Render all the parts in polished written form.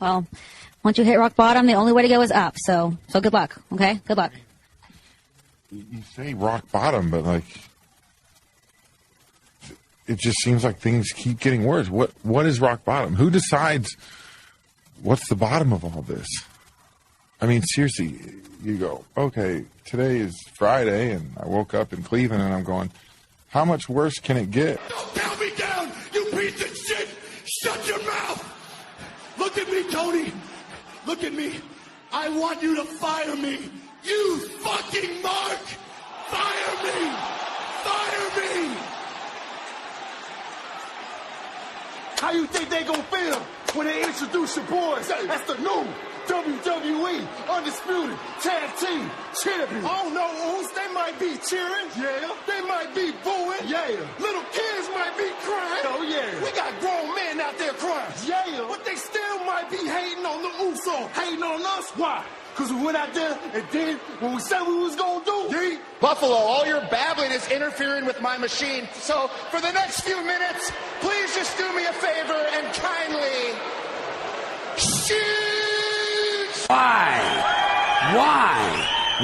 Well, once you hit rock bottom, the only way to go is up. So good luck, okay? Good luck. You say rock bottom, but, like, it just seems like things keep getting worse. What is rock bottom? Who decides what's the bottom of all this? I mean, seriously, you go, okay, today is Friday, and I woke up in Cleveland, and I'm going, how much worse can it get? Don't pound me down, you piece of shit! Shut your mouth! Look at me, Tony! Look at me! I want you to fire me! You fucking mark! Fire me! Fire me! How you think they gonna feel when they introduce your boys? That's the new WWE Undisputed Tag Team Champions. I don't know, Ooze. They might be cheering. Yeah. They might be booing. Yeah. Little kids might be crying. Oh, yeah. We got grown men out there crying. Yeah. But they still might be hating on the Usos. Hating on us. Why? Because we went out there and did what we said we was going to do. Yeah. Buffalo, all your babbling is interfering with my machine. So for the next few minutes, please just do me a favor and kindly shoot.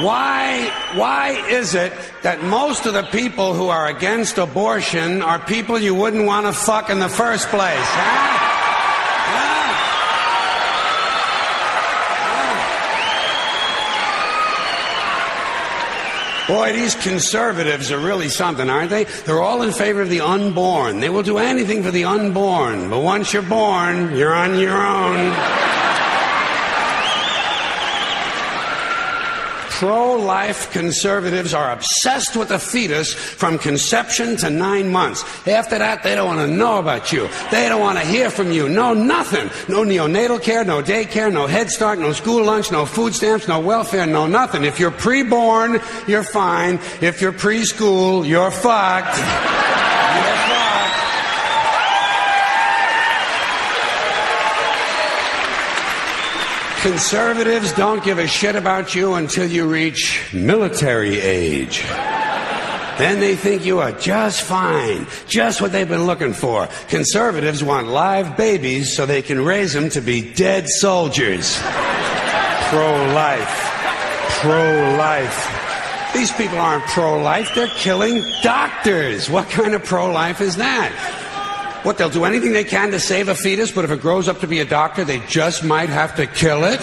Why is it that most of the people who are against abortion are people you wouldn't want to fuck in the first place, huh? Boy, these conservatives are really something, aren't they? They're all in favor of the unborn. They will do anything for the unborn. But once you're born, you're on your own. Pro-life conservatives are obsessed with the fetus from conception to 9 months. After that, they don't want to know about you. They don't want to hear from you. No, nothing. No neonatal care, no daycare, no Head Start, no school lunch, no food stamps, no welfare, no nothing. If you're pre-born, you're fine. If you're preschool, you're fucked. You're fucked. Conservatives don't give a shit about you until you reach military age. Then they think you are just fine, just what they've been looking for. Conservatives want live babies so they can raise them to be dead soldiers. Pro-life. Pro-life. These people aren't pro-life, they're killing doctors. What kind of pro-life is that? What, they'll do anything they can to save a fetus, but if it grows up to be a doctor, they just might have to kill it?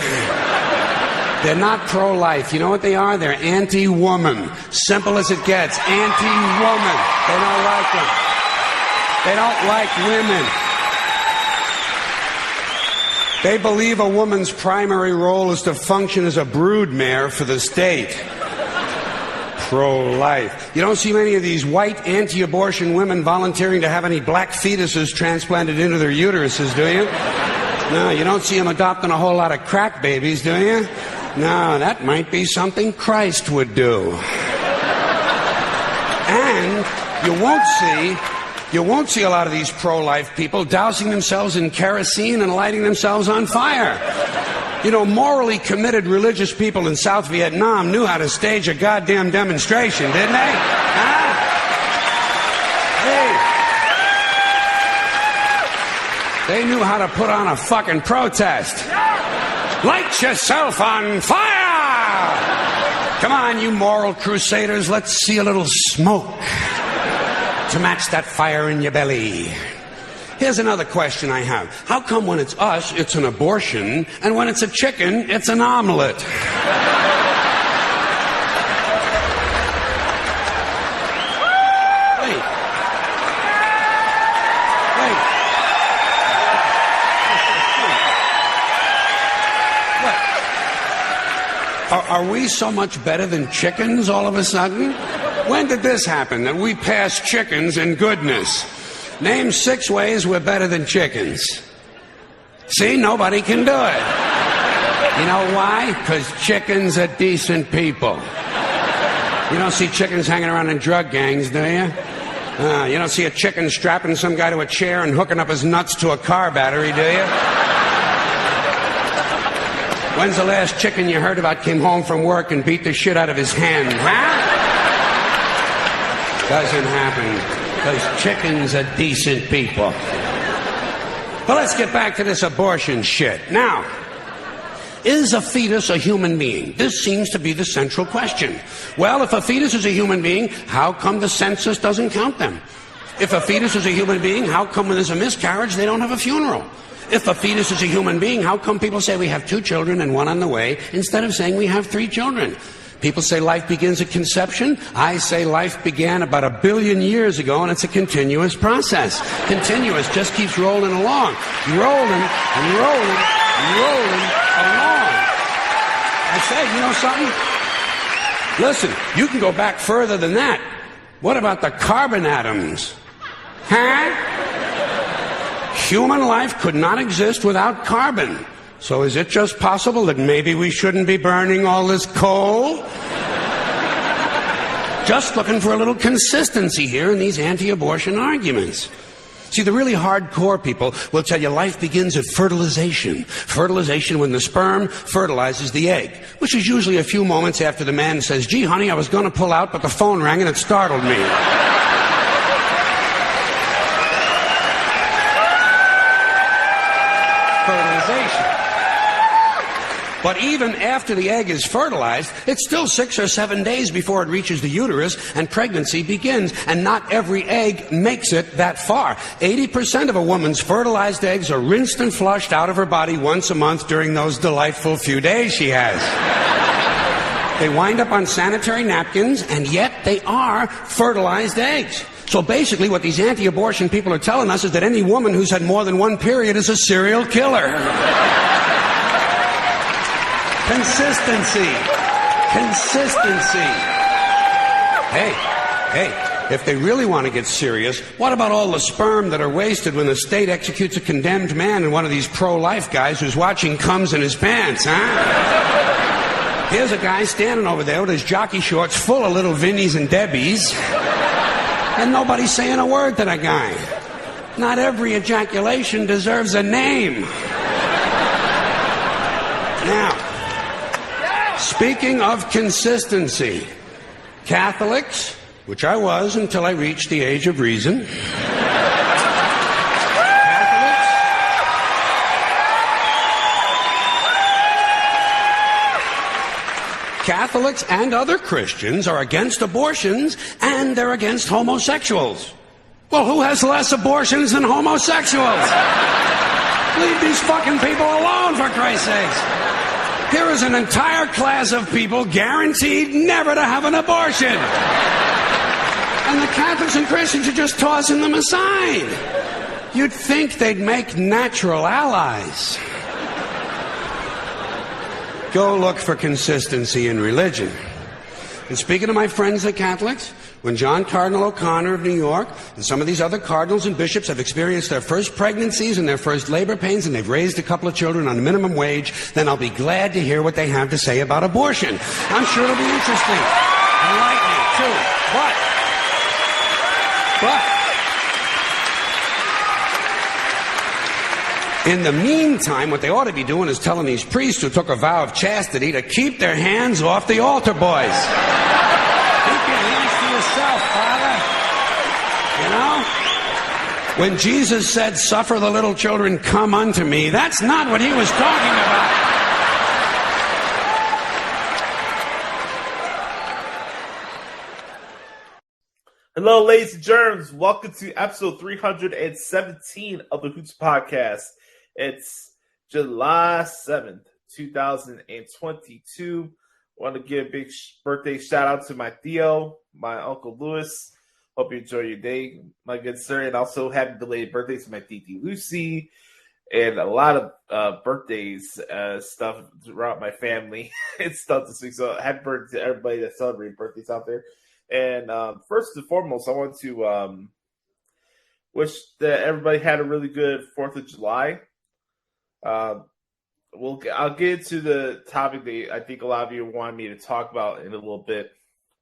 They're not pro-life. You know what they are? They're anti-woman. Simple as it gets. Anti-woman. They don't like them. They don't like women. They believe a woman's primary role is to function as a broodmare for the state. Pro-life. You don't see many of these white anti-abortion women volunteering to have any black fetuses transplanted into their uteruses, do you? No, you don't see them adopting a whole lot of crack babies, do you? No, that might be something Christ would do. And you won't see a lot of these pro-life people dousing themselves in kerosene and lighting themselves on fire. You know, morally committed religious people in South Vietnam knew how to stage a goddamn demonstration, didn't they? Huh? Hey. They knew how to put on a fucking protest. Light yourself on fire! Come on, you moral crusaders, let's see a little smoke to match that fire in your belly. Here's another question I have. How come when it's us, it's an abortion, and when it's a chicken, it's an omelet? Wait. What? Are we so much better than chickens all of a sudden? When did this happen, that we passed chickens in goodness? Name 6 ways we're better than chickens. See, nobody can do it. You know why? Because chickens are decent people. You don't see chickens hanging around in drug gangs, do you? You don't see a chicken strapping some guy to a chair and hooking up his nuts to a car battery, do you? When's the last chicken you heard about came home from work and beat the shit out of his hen, huh? Doesn't happen. Because chickens are decent people. But let's get back to this abortion shit. Now, is a fetus a human being? This seems to be the central question. Well, if a fetus is a human being, how come the census doesn't count them? If a fetus is a human being, how come when there's a miscarriage, they don't have a funeral? If a fetus is a human being, how come people say we have 2 children and 1 on the way, instead of saying we have 3 children? People say life begins at conception. I say life began about 1 billion years ago, and it's a continuous process. Continuous, just keeps rolling along. Rolling and rolling and rolling along. I say, you know something? Listen, you can go back further than that. What about the carbon atoms? Huh? Human life could not exist without carbon. So is it just possible that maybe we shouldn't be burning all this coal? Just looking for a little consistency here in these anti-abortion arguments. See, the really hardcore people will tell you life begins at fertilization. Fertilization when the sperm fertilizes the egg, which is usually a few moments after the man says, gee, honey, I was going to pull out, but the phone rang and it startled me. Fertilization. But even after the egg is fertilized, it's still 6 or 7 days before it reaches the uterus and pregnancy begins. And not every egg makes it that far. 80% of a woman's fertilized eggs are rinsed and flushed out of her body once a month during those delightful few days she has. They wind up on sanitary napkins, and yet they are fertilized eggs. So basically what these anti-abortion people are telling us is that any woman who's had more than 1 period is a serial killer. Consistency. Consistency. Hey, if they really want to get serious, what about all the sperm that are wasted when the state executes a condemned man and one of these pro-life guys who's watching comes in his pants, huh? Here's a guy standing over there with his jockey shorts full of little Vinnies and Debbies, and nobody's saying a word to that guy. Not every ejaculation deserves a name. Now, speaking of consistency, Catholics, which I was until I reached the age of reason, Catholics and other Christians are against abortions, and they're against homosexuals. Well, who has less abortions than homosexuals? Leave these fucking people alone, for Christ's sakes. Here is an entire class of people guaranteed never to have an abortion. And the Catholics and Christians are just tossing them aside. You'd think they'd make natural allies. Go look for consistency in religion. And speaking of my friends, the Catholics, when John Cardinal O'Connor of New York and some of these other cardinals and bishops have experienced their first pregnancies and their first labor pains and they've raised a couple of children on minimum wage, then I'll be glad to hear what they have to say about abortion. I'm sure it'll be interesting. Enlightening, too. But in the meantime, what they ought to be doing is telling these priests who took a vow of chastity to keep their hands off the altar boys. Keep your hands to yourself, Father. You know? When Jesus said, suffer the little children, come unto me, that's not what he was talking about. Hello, ladies and germs. Welcome to episode 317 of the Hoots podcast. It's July 7th, 2022. I want to give a big birthday shout out to my Theo, my Uncle Louis. Hope you enjoy your day, my good sir. And also happy belated birthday to my Titi Lucy. And a lot of birthdays stuff throughout my family and stuff this week. So happy birthday to everybody that celebrated birthdays out there. And first and foremost, I want to wish that everybody had a really good 4th of July. I'll get into the topic that I think a lot of you wanted me to talk about in a little bit,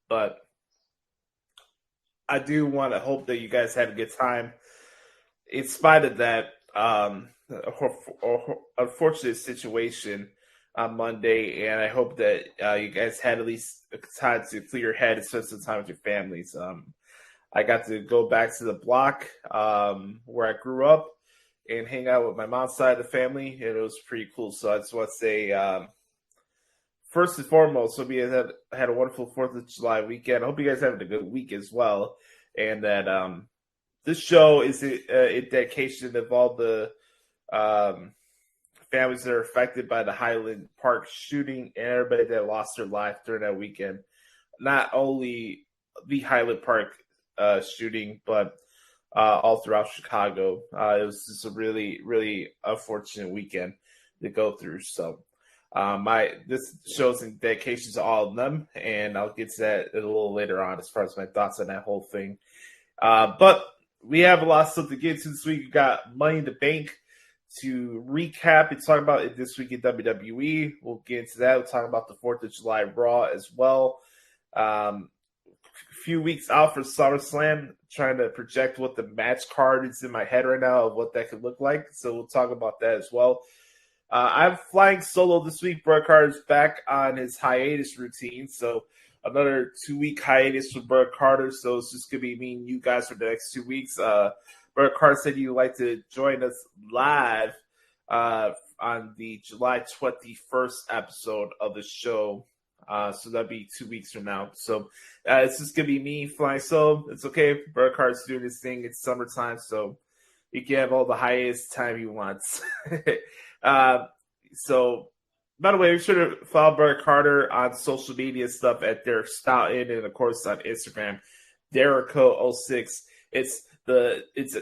but I do want to hope that you guys had a good time. In spite of that unfortunate situation on Monday, and I hope that you guys had at least time to clear your head and spend some time with your families. I got to go back to the block where I grew up and hang out with my mom's side of the family, and it was pretty cool. So I just want to say, first and foremost, hope you guys had a wonderful 4th of July weekend. I hope you guys having a good week as well, and that this show is in dedication of all the families that are affected by the Highland Park shooting and everybody that lost their life during that weekend. Not only the Highland Park shooting, but all throughout Chicago. It was just a really, really unfortunate weekend to go through. So this shows in dedication to all of them, and I'll get to that a little later on as far as my thoughts on that whole thing. But we have a lot of stuff to get to this week. We got Money in the Bank to recap and talk about it this week in WWE. We'll get into that. We'll talk about the 4th of July Raw as well. A few weeks out for SummerSlam, trying to project what the match card is in my head right now of what that could look like. So we'll talk about that as well. I'm flying solo this week. Brett Carter's back on his hiatus routine. So another 2-week hiatus for Brett Carter. So it's just going to be me and you guys for the next 2 weeks. Brett Carter said you'd like to join us live on the July 21st episode of the show. So that'd be 2 weeks from now. So it's just going to be me flying solo. It's okay. Brett Carter's doing his thing. It's summertime, so he can have all the highest time he wants. So, by the way, be sure to follow Brett Carter on social media stuff at Derek Stoughton, and of course on Instagram, Jericho06. It's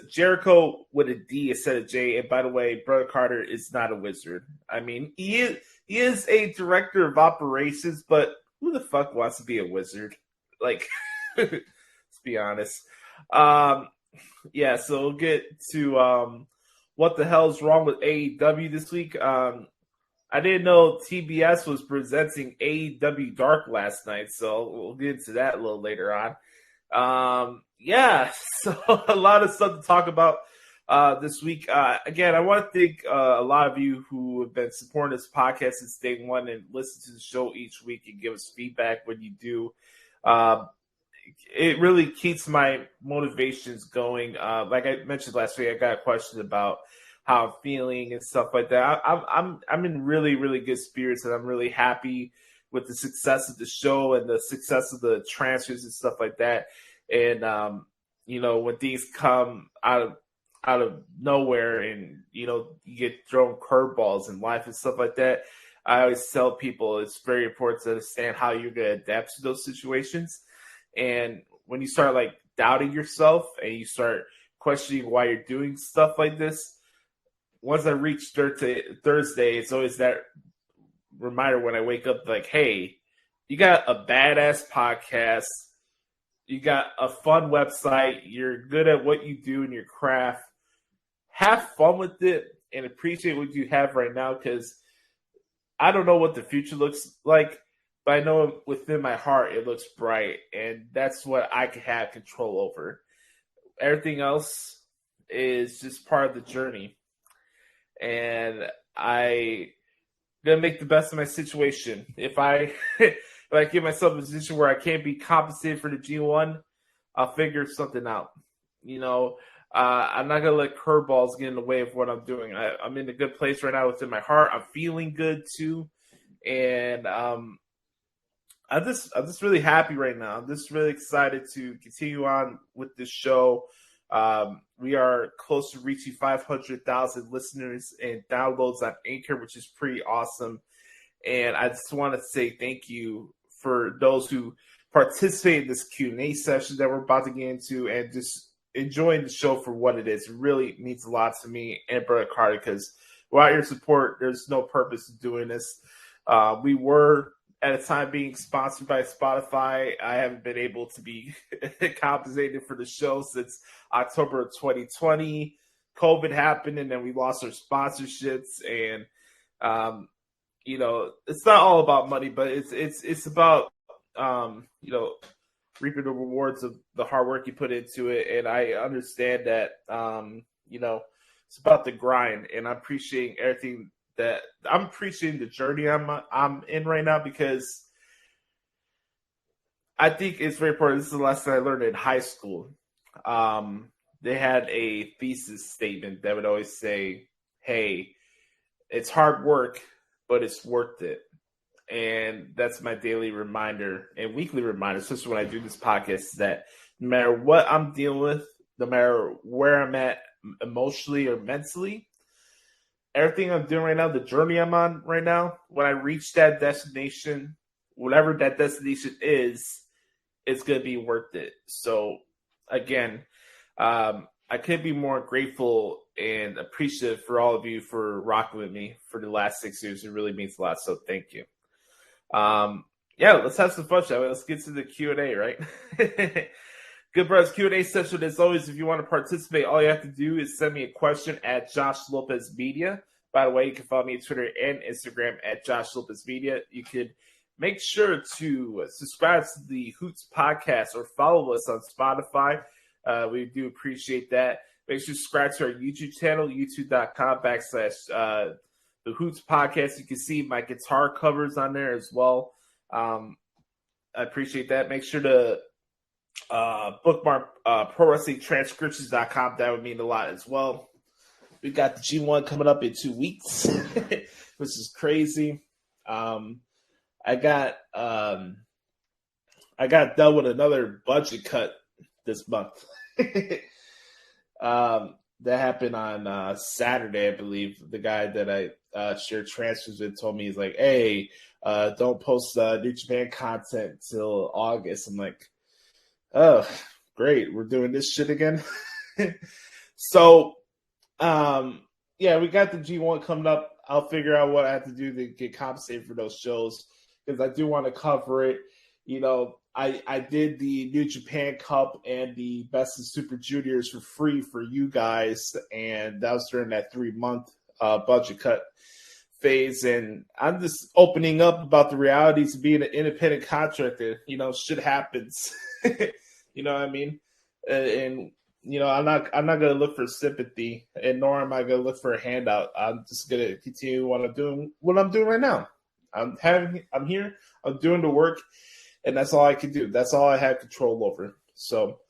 Jericho with a D instead of J. And by the way, Brett Carter is not a wizard. I mean, he is a director of operations, but who the fuck wants to be a wizard? Like, let's be honest. Yeah, so we'll get to what the hell's wrong with AEW this week. I didn't know TBS was presenting AEW Dark last night, so we'll get into that a little later on. Yeah, so a lot of stuff to talk about this week. Again, I want to thank a lot of you who have been supporting this podcast since day one and listen to the show each week and give us feedback when you do. It really keeps my motivations going. Like I mentioned last week, I got a question about how I'm feeling and stuff like that. I'm in really, really good spirits, and I'm really happy with the success of the show and the success of the transfers and stuff like that. And when things come out of nowhere, and you get thrown curveballs in life and stuff like that, I always tell people it's very important to understand how you're going to adapt to those situations. And when you start like doubting yourself and you start questioning why you're doing stuff like this, once I reach Thursday, it's always that reminder when I wake up, like, hey, you got a badass podcast, you got a fun website, you're good at what you do in your craft. Have fun with it and appreciate what you have right now, because I don't know what the future looks like, but I know within my heart it looks bright, and that's what I can have control over. Everything else is just part of the journey, and I'm gonna make the best of my situation. If I get myself in a position where I can't be compensated for the G1, I'll figure something out. I'm not gonna let curveballs get in the way of what I'm doing. I'm in a good place right now within my heart. I'm feeling good too, and I'm just really happy right now. I'm just really excited to continue on with this show. We are close to reaching 500,000 listeners and downloads on Anchor, which is pretty awesome. And I just want to say thank you for those who participate in this Q&A session that we're about to get into, and just enjoying the show for what it is. It really means a lot to me and Brett Carter, because without your support, there's no purpose in doing this. We were at a time being sponsored by Spotify. I haven't been able to be compensated for the show since October of 2020. COVID happened, and then we lost our sponsorships. And it's not all about money, but it's about reaping the rewards of the hard work you put into it. And I understand that it's about the grind, and I'm appreciating everything. That I'm appreciating the journey I'm in right now, because I think it's very important. This is the lesson I learned in high school. they had a thesis statement that would always say, hey, it's hard work, but it's worth it. And that's my daily reminder and weekly reminder, especially when I do this podcast, that no matter what I'm dealing with, no matter where I'm at emotionally or mentally, everything I'm doing right now, the journey I'm on right now, when I reach that destination, whatever that destination is, it's going to be worth it. So, again, I couldn't be more grateful and appreciative for all of you for rocking with me for the last 6 years. It really means a lot, so thank you. Let's have some fun, shall we? Let's get to the Q&A, right? Good Brothers Q&A session. As always, if you want to participate, all you have to do is send me a question at Josh Lopez Media. By the way, you can follow me on Twitter and Instagram at Josh Lopez Media. You could make sure to subscribe to the Hoots podcast or follow us on Spotify. We do appreciate that. Make sure to subscribe to our YouTube channel, youtube.com/the Hoots podcast. You can see my guitar covers on there as well. I appreciate that. Make sure to bookmark ProWrestlingTranscriptions.com. That would mean a lot as well. We got the G1 coming up in 2 weeks, which is crazy. I got done with another budget cut this month. That happened on Saturday, I believe. The guy that I shared transfers with told me, he's like, hey, don't post New Japan content till August. I'm like, oh, great. We're doing this shit again. So, we got the G1 coming up. I'll figure out what I have to do to get compensated for those shows because I do want to cover it. You know, I did the New Japan Cup and the Best of Super Juniors for free for you guys, and that was during that 3-month budget cut phase. And I'm just opening up about the realities of being an independent contractor. You know, shit happens. You know what I mean? And you know, I'm not gonna look for sympathy, and nor am I gonna look for a handout. I'm just gonna continue what I'm doing right now. I'm here. I'm doing the work. And that's all I can do. That's all I have control over. So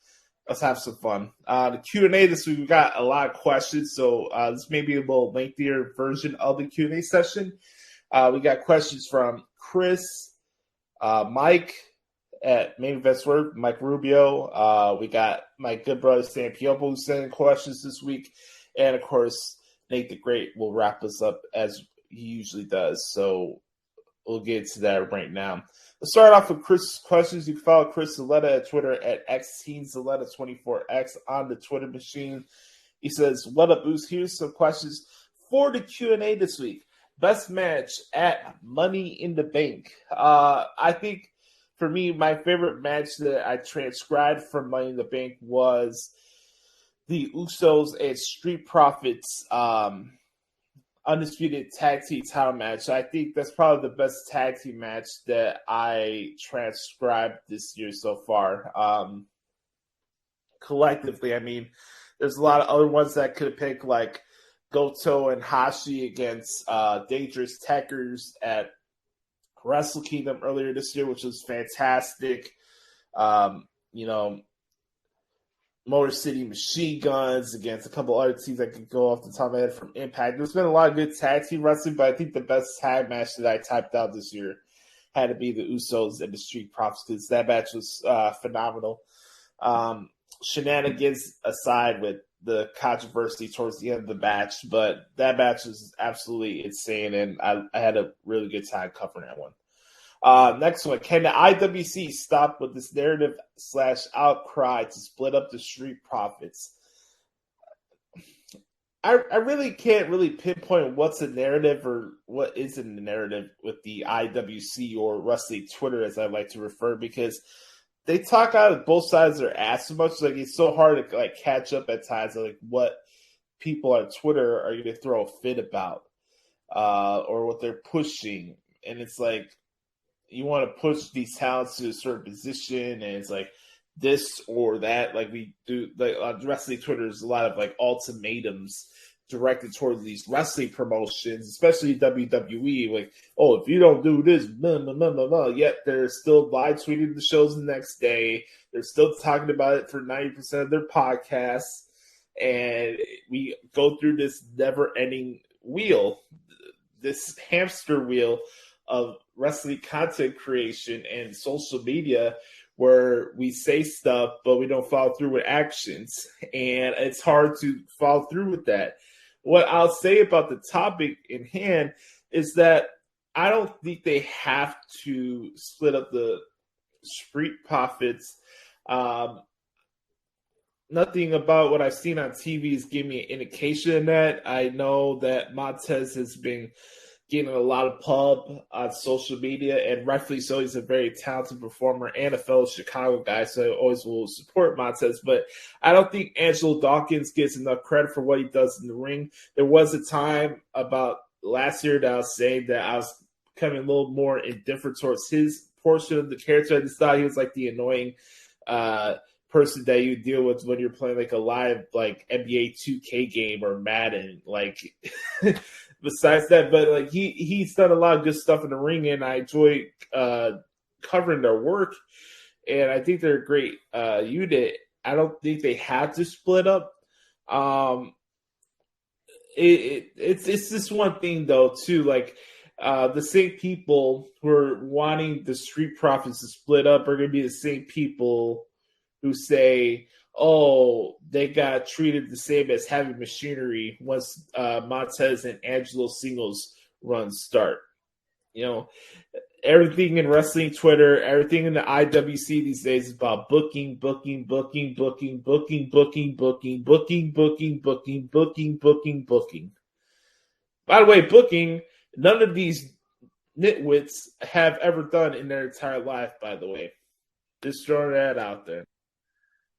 let's have some fun. The Q&A this week, we got a lot of questions. So this may be a little lengthier version of the Q&A session. We got questions from Chris, Mike at Main Event Swerve, Mike Rubio. We got my good brother Stan Piopo who's sending questions this week. And, of course, Nate the Great will wrap us up as he usually does. So we'll get to that right now. Let's start off with Chris' questions. You can follow Chris Zaletta at Twitter at XTeenZaletta24X on the Twitter machine. He says, what up, Boost? Here's some questions for the Q&A this week. Best match at Money in the Bank. I think, for me, my favorite match that I transcribed from Money in the Bank was the Usos and Street Profits Undisputed Tag Team title match. I think that's probably the best tag team match that I transcribed this year so far. Collectively, I mean, there's a lot of other ones that I could have picked, like Goto and Hashi against Dangerous Tekkers at Wrestle Kingdom earlier this year, which was fantastic. You know, Motor City Machine Guns against a couple other teams that could go off the top of my head from Impact. There's been a lot of good tag team wrestling, but I think the best tag match that I typed out this year had to be the Usos and the Street Profits because that match was phenomenal. Shenanigans aside with the controversy towards the end of the match, but that match was absolutely insane, and I had a really good time covering that one. Next one, can the IWC stop with this narrative / outcry to split up the Street Profits? I really can't really pinpoint what's a narrative or what isn't a narrative with the IWC or Wrestling Twitter, as I like to refer, because they talk out of both sides of their ass so much. Like, it's so hard to like catch up at times. Like what people on Twitter are going to throw a fit about, or what they're pushing, and it's like, you want to push these talents to a certain position, and it's like this or that. Like we do, like on wrestling Twitter, there's a lot of like ultimatums directed towards these wrestling promotions, especially WWE. Like, oh, if you don't do this, blah, blah, blah, blah, blah. Yet they're still live tweeting the shows the next day. They're still talking about it for 90% of their podcasts. and we go through this never-ending wheel, this hamster wheel of wrestling content creation and social media where we say stuff, but we don't follow through with actions. And it's hard to follow through with that. What I'll say about the topic in hand is that I don't think they have to split up the street profits. Nothing about what I've seen on TV is giving me an indication of that. I know that Montage has been getting a lot of pub on social media, and rightfully so. He's a very talented performer and a fellow Chicago guy, so I always will support Montage. But I don't think Angelo Dawkins gets enough credit for what he does in the ring. There was a time about last year that I was saying that I was becoming a little more indifferent towards his portion of the character. I just thought he was like the annoying person that you deal with when you're playing like a live like NBA 2K game or Madden. Like besides that, but like he's done a lot of good stuff in the ring, and I enjoy covering their work. And I think they're a great unit. I don't think they had to split up. It's just one thing though too. Like the same people who are wanting the Street Profits to split up are going to be the same people who say, oh, they got treated the same as Heavy Machinery once Montez and Angelo singles runs start. You know, everything in wrestling Twitter, everything in the IWC these days is about booking. By the way, booking, none of these nitwits have ever done in their entire life, by the way. Just throwing that out there.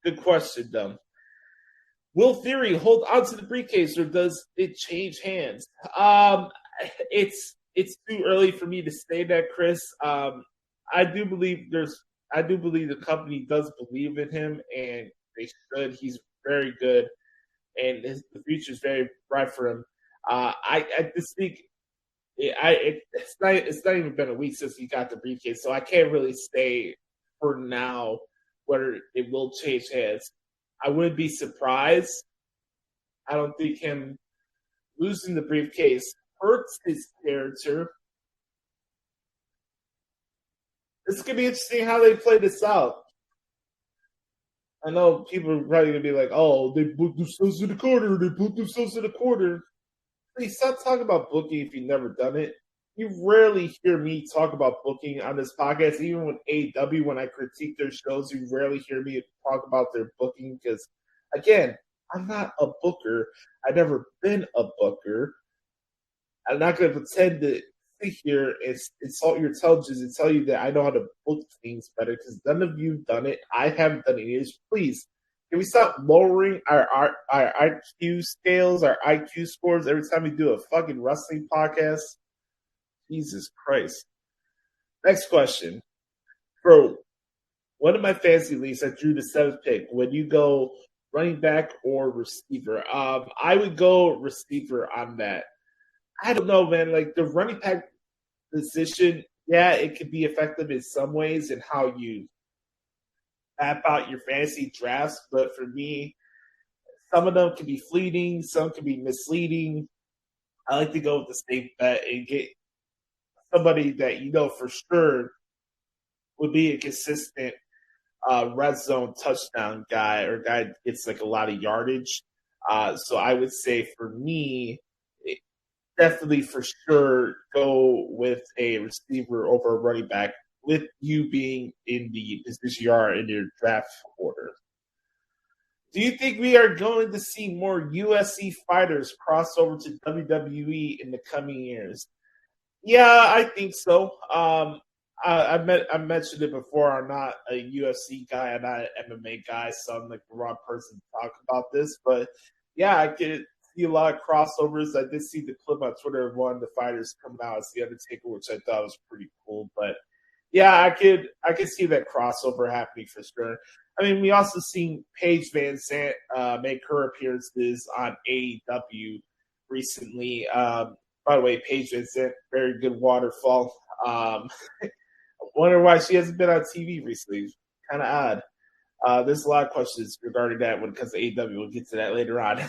Good question, though. Will Theory hold onto the briefcase, or does it change hands? It's too early for me to say that, Chris. I do believe the company does believe in him, and they should. He's very good, and the future is very bright for him. I just think it's not even been a week since he got the briefcase, so I can't really say for now whether it will change hands. I wouldn't be surprised. I don't think him losing the briefcase hurts his character. It's going to be interesting how they play this out. I know people are probably going to be like, oh, they put themselves in the corner. Please stop talking about booking if you've never done it. You rarely hear me talk about booking on this podcast. Even with AEW, when I critique their shows, you rarely hear me talk about their booking because, again, I'm not a booker. I've never been a booker. I'm not going to pretend to sit here and insult your intelligence and tell you that I know how to book things better because none of you have done it. I haven't done it. Please, can we stop lowering our IQ scales, our IQ scores every time we do a fucking wrestling podcast? Jesus Christ. Next question. Bro, one of my fantasy leagues, I drew the 7th pick. Would you go running back or receiver? I would go receiver on that. I don't know, man. Like the running back position, yeah, it could be effective in some ways in how you map out your fantasy drafts. But for me, some of them can be fleeting, some can be misleading. I like to go with the safe bet and get somebody that you know for sure would be a consistent red zone touchdown guy or guy that gets like a lot of yardage. So I would say for me, definitely for sure go with a receiver over a running back with you being in the position you are in your draft order. Do you think we are going to see more UFC fighters cross over to WWE in the coming years? Yeah, I think so. I mentioned it before. I'm not a UFC guy. I'm not an MMA guy, so I'm like the wrong person to talk about this. But yeah, I could see a lot of crossovers. I did see the clip on Twitter of one of the fighters coming out as The Undertaker, which I thought was pretty cool. But yeah, I could see that crossover happening for sure. I mean, we also seen Paige Van Sant make her appearances on AEW recently. By the way, Paige Van Sant, very good waterfall. I wonder why she hasn't been on TV recently. Kind of odd. There's a lot of questions regarding that when it comes to AEW. We'll get to that later on.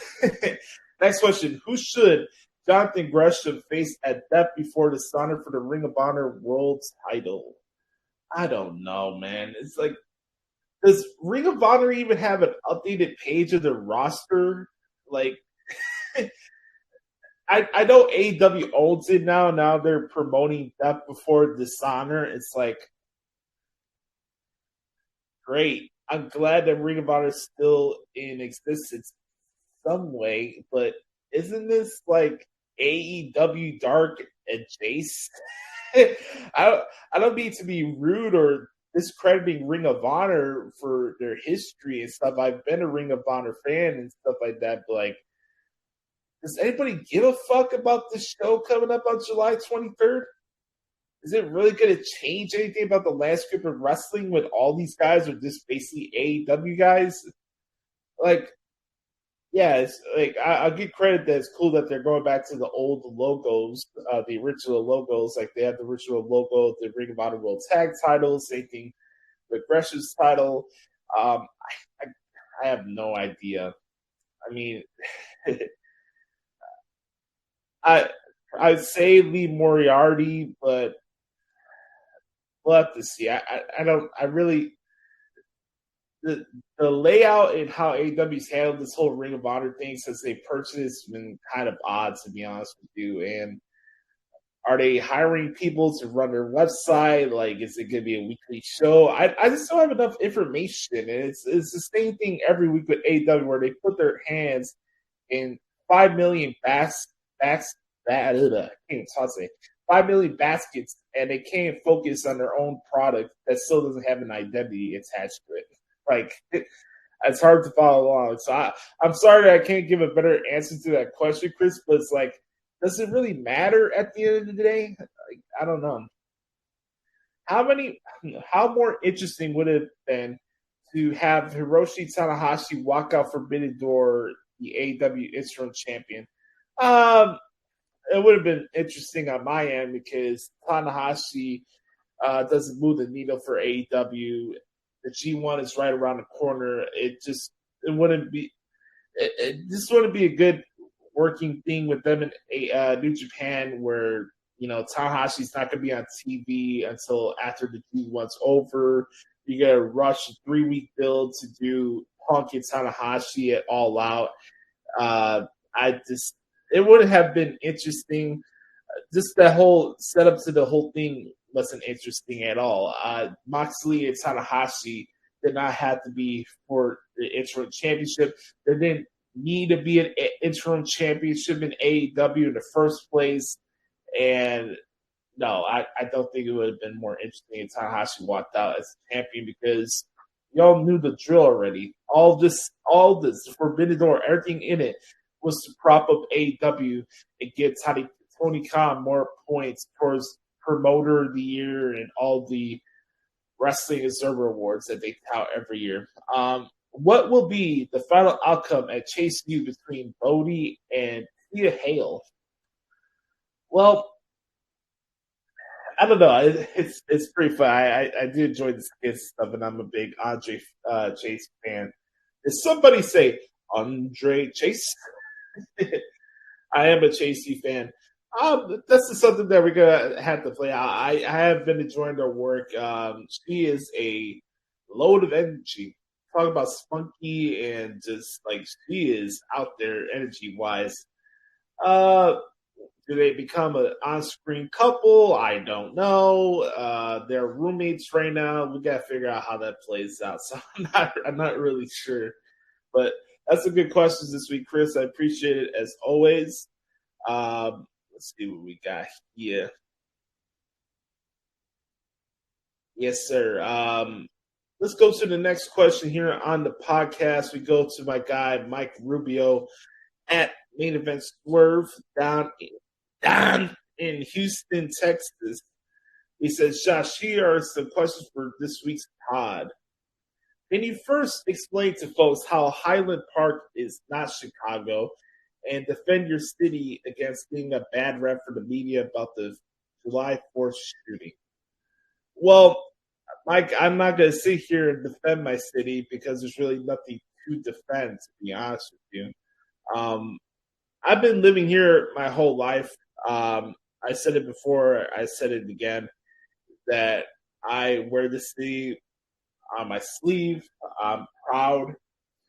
Next question. Who should Jonathan Gresham face at Death Before Dishonor for the Ring of Honor World title? I don't know, man. It's like, does Ring of Honor even have an updated page of their roster? Like, I know AEW owns it now. Now they're promoting Death Before Dishonor. It's like, great. I'm glad that Ring of Honor is still in existence some way, but isn't this like AEW Dark adjacent? I don't mean to be rude or discrediting Ring of Honor for their history and stuff. I've been a Ring of Honor fan and stuff like that, but like, does anybody give a fuck about this show coming up on July 23rd? Is it really going to change anything about the landscape of wrestling when all these guys are just basically AEW guys? Like, yeah, it's like I'll give credit that it's cool that they're going back to the old logos, the original logos. Like they have the original logo, the Ring of Honor World Tag title, same thing with Gresham's title. I have no idea. I mean, I'd say Lee Moriarty, but we'll have to see. The layout and how AEW's handled this whole Ring of Honor thing since they purchased has been kind of odd, to be honest with you. And are they hiring people to run their website? Like, is it going to be a weekly show? I just don't have enough information. And it's the same thing every week with AEW where they put their hands in 5 million baskets, and they can't focus on their own product that still doesn't have an identity attached to it. Like, it's hard to follow along. So I'm sorry that I can't give a better answer to that question, Chris, but it's like, does it really matter at the end of the day? Like, I don't know. How more interesting would it have been to have Hiroshi Tanahashi walk out Forbidden Door, the AEW interim champion? It would have been interesting on my end because Tanahashi doesn't move the needle for AEW. The G1 is right around the corner. It wouldn't be a good working thing with them in New Japan where, you know, Tanahashi's not going to be on TV until after the G1's over. You got to rush a 3-week build to do Punk and Tanahashi at All Out. It would have been interesting. Just that whole setup to the whole thing wasn't interesting at all. Moxley and Tanahashi did not have to be for the interim championship. There didn't need to be an interim championship in AEW in the first place. And no, I don't think it would have been more interesting if Tanahashi walked out as champion because y'all knew the drill already. All this Forbidden Door, everything in it was to prop up AEW and get Tony Khan more points towards Promoter of the Year and all the Wrestling Observer Awards that they tout every year. What will be the final outcome at Chase U between Bodie and Thea Hale? Well, I don't know. It's pretty fun. I do enjoy the skits stuff, and I'm a big Andre Chase fan. Did somebody say Andre Chase? I am a Chasey fan. This is something that we're gonna have to play out. I have been enjoying their work. She is a load of energy. Talk about spunky and just like she is out there energy wise. Do they become an on-screen couple? I don't know. They're roommates right now. We gotta figure out how that plays out. So I'm not really sure. But that's some good questions this week, Chris. I appreciate it as always. Let's see what we got here. Yes, sir. Let's go to the next question here on the podcast. We go to my guy, Mike Rubio, at Main Event Swerve down in Houston, Texas. He says, Josh, here are some questions for this week's pod. Can you first explain to folks how Highland Park is not Chicago and defend your city against being a bad rep for the media about the July 4th shooting? Well, Mike, I'm not going to sit here and defend my city because there's really nothing to defend, to be honest with you. I've been living here my whole life. I said it before, I said it again, that I wear the city on my sleeve. I'm proud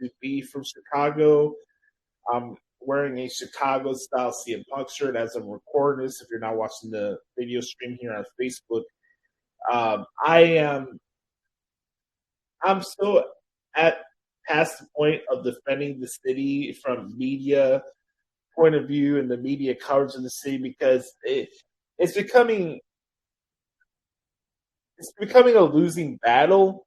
to be from Chicago. I'm wearing a Chicago-style CM Punk shirt as I'm recording this. If you're not watching the video stream here on Facebook, I'm still past the point of defending the city from media point of view and the media coverage of the city because it's becoming a losing battle.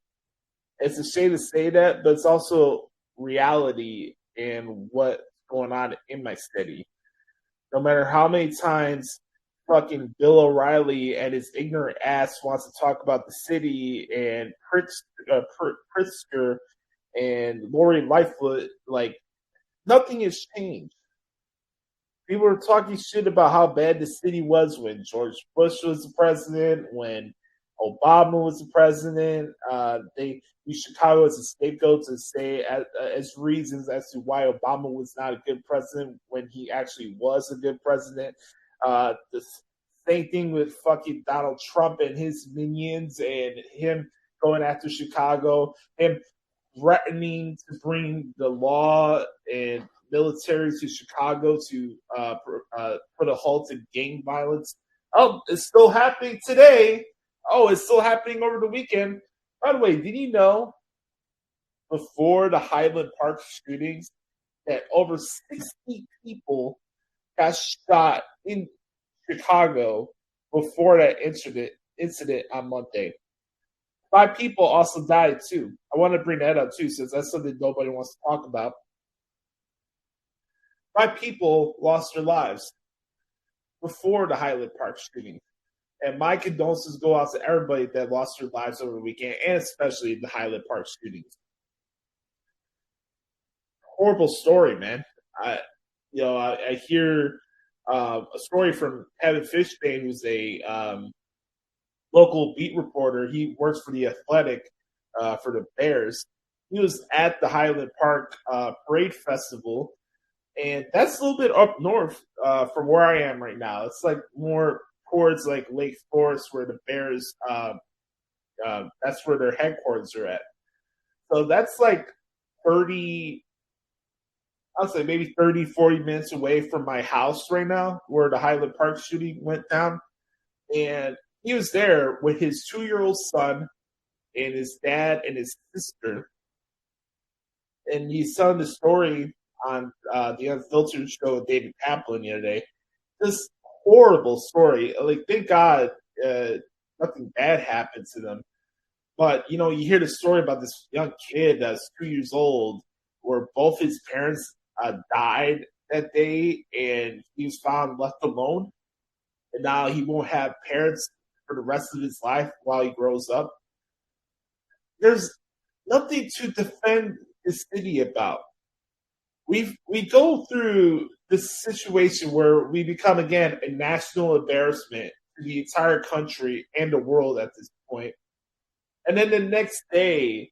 It's a shame to say that, but it's also reality in what's going on in my city. No matter how many times fucking Bill O'Reilly and his ignorant ass wants to talk about the city and Pritzker and Lori Lightfoot, like, nothing has changed. People are talking shit about how bad the city was when George Bush was the president, when Obama was the president. They use Chicago as a scapegoat to say as reasons as to why Obama was not a good president when he actually was a good president. The same thing with fucking Donald Trump and his minions and him going after Chicago, him threatening to bring the law and military to Chicago to put a halt to gang violence. Oh, it's still happening today. Oh, it's still happening over the weekend. By the way, did you know before the Highland Park shootings that over 60 people got shot in Chicago before that incident on Monday? 5 people also died too. I want to bring that up too, since that's something nobody wants to talk about. 5 people lost their lives before the Highland Park shooting. And my condolences go out to everybody that lost their lives over the weekend, and especially the Highland Park shootings. Horrible story, man. I hear a story from Kevin Fishbane, who's a local beat reporter. He works for The Athletic for the Bears. He was at the Highland Park Parade Festival, and that's a little bit up north from where I am right now. It's like more towards like Lake Forest, where the Bears, that's where their headquarters are at. So that's like 30, I'll say maybe 30, 40 minutes away from my house right now, where the Highland Park shooting went down. And he was there with his 2-year-old son and his dad and his sister. And he's telling the story on the Unfiltered show with David Kaplan the other day. This horrible story. Like, thank God nothing bad happened to them. But, you know, you hear the story about this young kid that's 2 years old where both his parents died that day, and he was found left alone. And now he won't have parents for the rest of his life while he grows up. There's nothing to defend the city about. We go through this situation where we become, again, a national embarrassment to the entire country and the world at this point. And then the next day,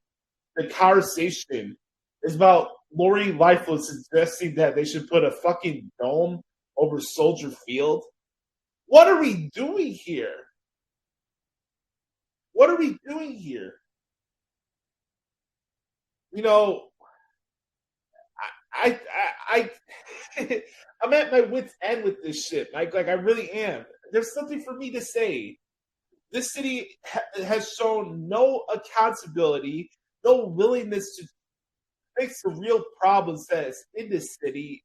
the conversation is about Lori Lightfoot suggesting that they should put a fucking dome over Soldier Field. What are we doing here? What are we doing here? You know, I'm at my wit's end with this shit, Mike. Like, I really am. There's something for me to say. This city has shown no accountability, no willingness to fix the real problems that's in this city.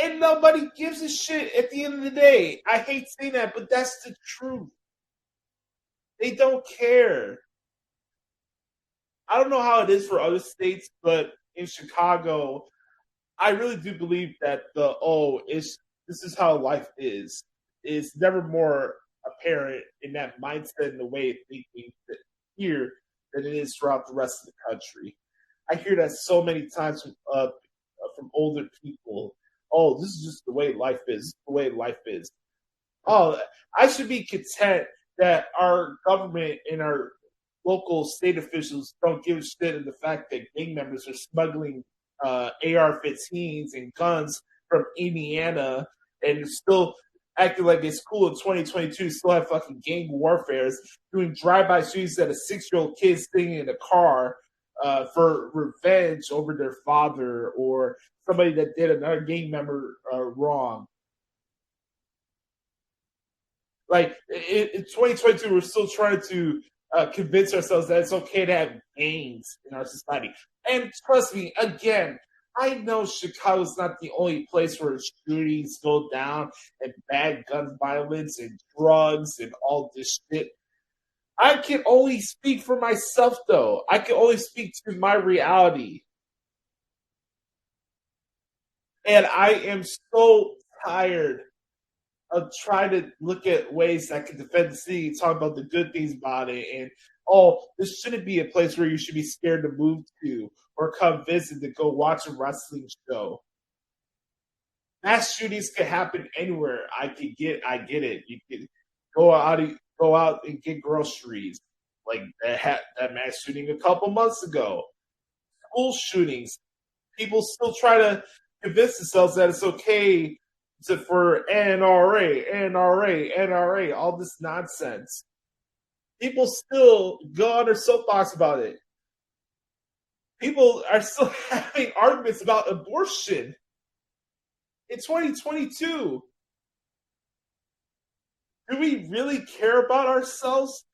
And nobody gives a shit at the end of the day. I hate saying that, but that's the truth. They don't care. I don't know how it is for other states, but in Chicago, I really do believe that this is how life is never more apparent in that mindset and the way of thinking here than it is throughout the rest of the country. I hear that so many times from older people. Oh, this is just the way life is. The way life is. Oh, I should be content that our government and our local state officials don't give a shit of the fact that gang members are smuggling AR-15s and guns from Indiana and still acting like it's cool in 2022, still have fucking gang warfares, doing drive-by shootings at a 6-year-old kid sitting in a car for revenge over their father or somebody that did another gang member wrong. Like, in 2022, we're still trying to convince ourselves that it's okay to have gangs in our society. And trust me, again, I know Chicago's not the only place where shootings go down and bad gun violence and drugs and all this shit. I can only speak for myself, though. I can only speak to my reality. And I am so tired of trying to look at ways that can defend the city, talk about the good things about it, and this shouldn't be a place where you should be scared to move to or come visit to go watch a wrestling show. Mass shootings can happen anywhere. I get it. You can go out and get groceries, like that mass shooting a couple months ago. School shootings. People still try to convince themselves that it's okay for NRA, all this nonsense. People still go on their soapbox about it. People are still having arguments about abortion in 2022. Do we really care about ourselves?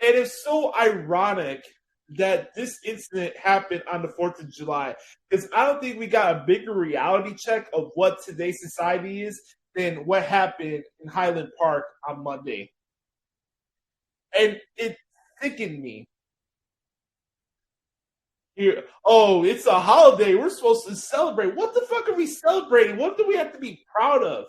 And it's so ironic that this incident happened on the 4th of July, because I don't think we got a bigger reality check of what today's society is than what happened in Highland Park on Monday. And it sickened me. Here, it's a holiday. We're supposed to celebrate. What the fuck are we celebrating? What do we have to be proud of?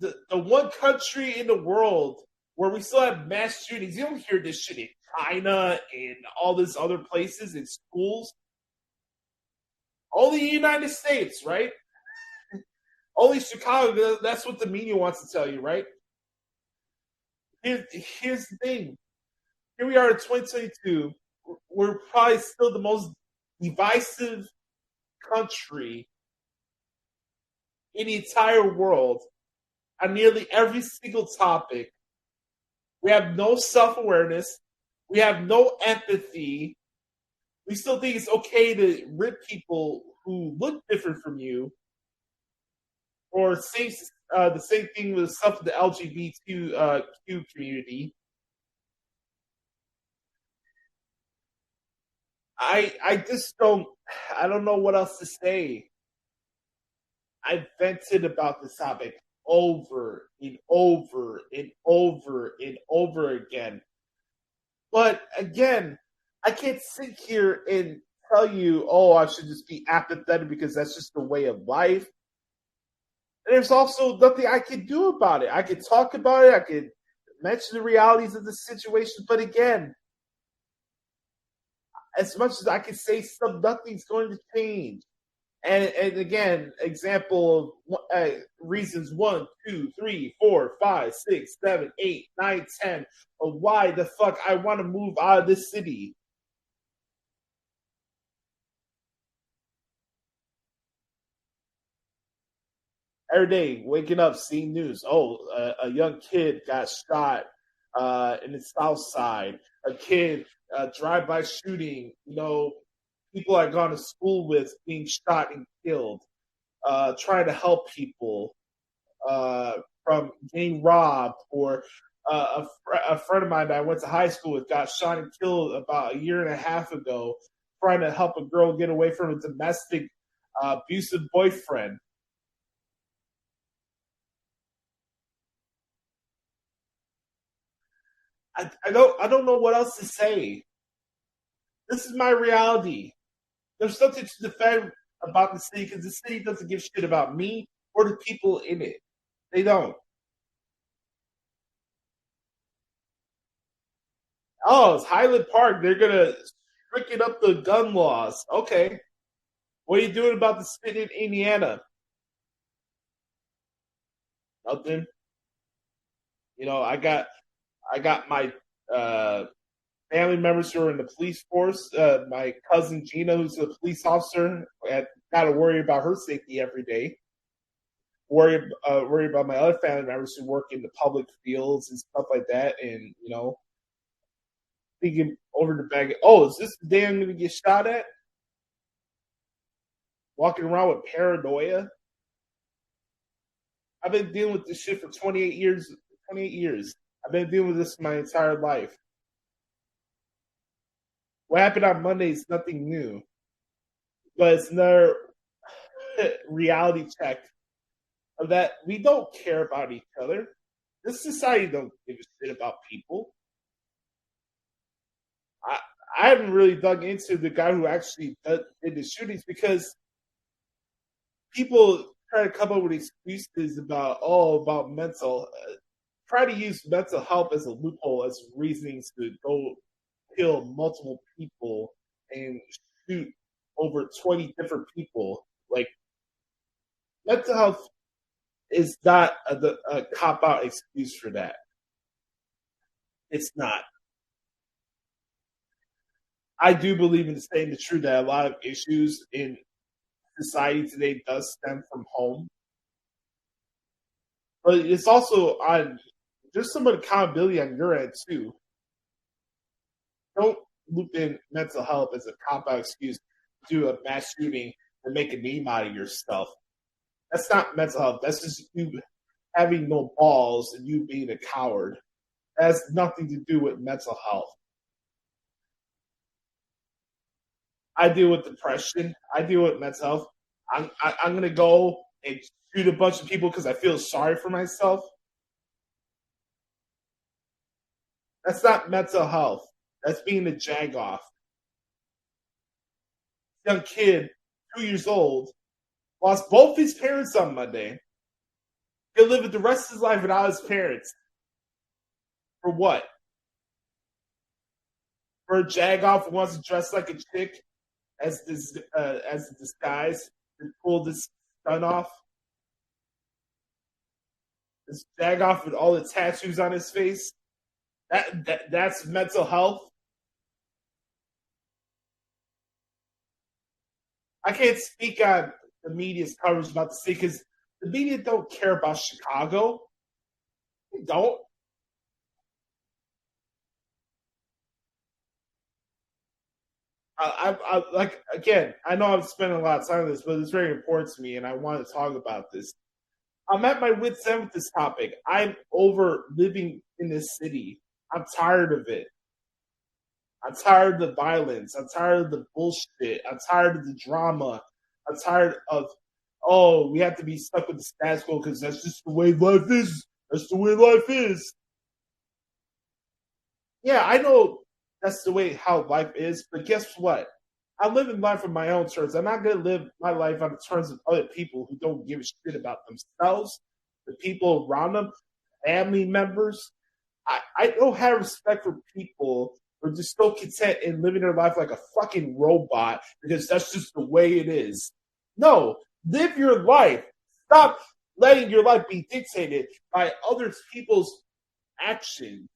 The one country in the world where we still have mass shootings. You don't hear this shit in China and all these other places in schools. Only the United States, right? Only Chicago. That's what the media wants to tell you, right? Here's the thing. Here we are in 2022. We're probably still the most divisive country in the entire world on nearly every single topic. We have no self-awareness. We have no empathy. We still think it's okay to rip people who look different from you. Or the same thing with stuff with the LGBTQ community. I don't know what else to say. I vented about this topic over and over and over and over again. But again, I can't sit here and tell you, I should just be apathetic because that's just the way of life. And there's also nothing I can do about it. I could talk about it. I could mention the realities of the situation. But again, as much as I can say nothing's going to change. And again, example of reasons 1, 2, 3, 4, 5, 6, 7, 8, 9, 10 of why the fuck I want to move out of this city. Every day, waking up, seeing news. A young kid got shot in the South Side. A kid, drive-by shooting, people I've gone to school with being shot and killed, trying to help people from getting robbed, or a friend of mine that I went to high school with got shot and killed about a year and a half ago, trying to help a girl get away from a domestic abusive boyfriend. I don't know what else to say. This is my reality. There's something to defend about the city because the city doesn't give shit about me or the people in it. They don't. It's Highland Park. They're going to stricken up the gun laws. Okay. What are you doing about the spit in Indiana? Nothing. I got my family members who are in the police force. My cousin Gina, who's a police officer, got to worry about her safety every day. Worry about my other family members who work in the public fields and stuff like that, and thinking over the bag. Oh, is this the day I'm going to get shot at? Walking around with paranoia. I've been dealing with this shit for 28 years. 28 years. I've been dealing with this my entire life. What happened on Monday is nothing new. But it's another reality check of that we don't care about each other. This society don't give a shit about people. I haven't really dug into the guy who actually did the shootings because people try to come up with excuses about mental. Try to use mental health as a loophole, as reasonings to go kill multiple people and shoot over 20 different people. Like, mental health is not a cop-out excuse for that. It's not. I do believe in saying the truth that a lot of issues in society today does stem from home. But it's also there's some accountability on your end too. Don't loop in mental health as a cop-out excuse to do a mass shooting and make a name out of yourself. That's not mental health. That's just you having no balls and you being a coward. That has nothing to do with mental health. I deal with depression. I deal with mental health. I'm going to go and shoot a bunch of people because I feel sorry for myself. That's not mental health. That's being a jagoff. Young kid, 2 years old, lost both his parents on Monday. He'll live the rest of his life without his parents. For what? For a jagoff who wants to dress like a chick as a disguise to pull this gun off? This jagoff with all the tattoos on his face? That's mental health? I can't speak on the media's coverage about the city because the media don't care about Chicago. They don't. I know I've spent a lot of time on this, but it's very important to me, and I want to talk about this. I'm at my wit's end with this topic. I'm over living in this city. I'm tired of it. I'm tired of the violence. I'm tired of the bullshit. I'm tired of the drama. I'm tired of, we have to be stuck with the status quo because that's just the way life is. That's the way life is. Yeah, I know that's the way how life is, but guess what? I live in life on my own terms. I'm not going to live my life on the terms of other people who don't give a shit about themselves, the people around them, family members. I don't have respect for people who are just so content in living their life like a fucking robot because that's just the way it is. No, live your life. Stop letting your life be dictated by other people's actions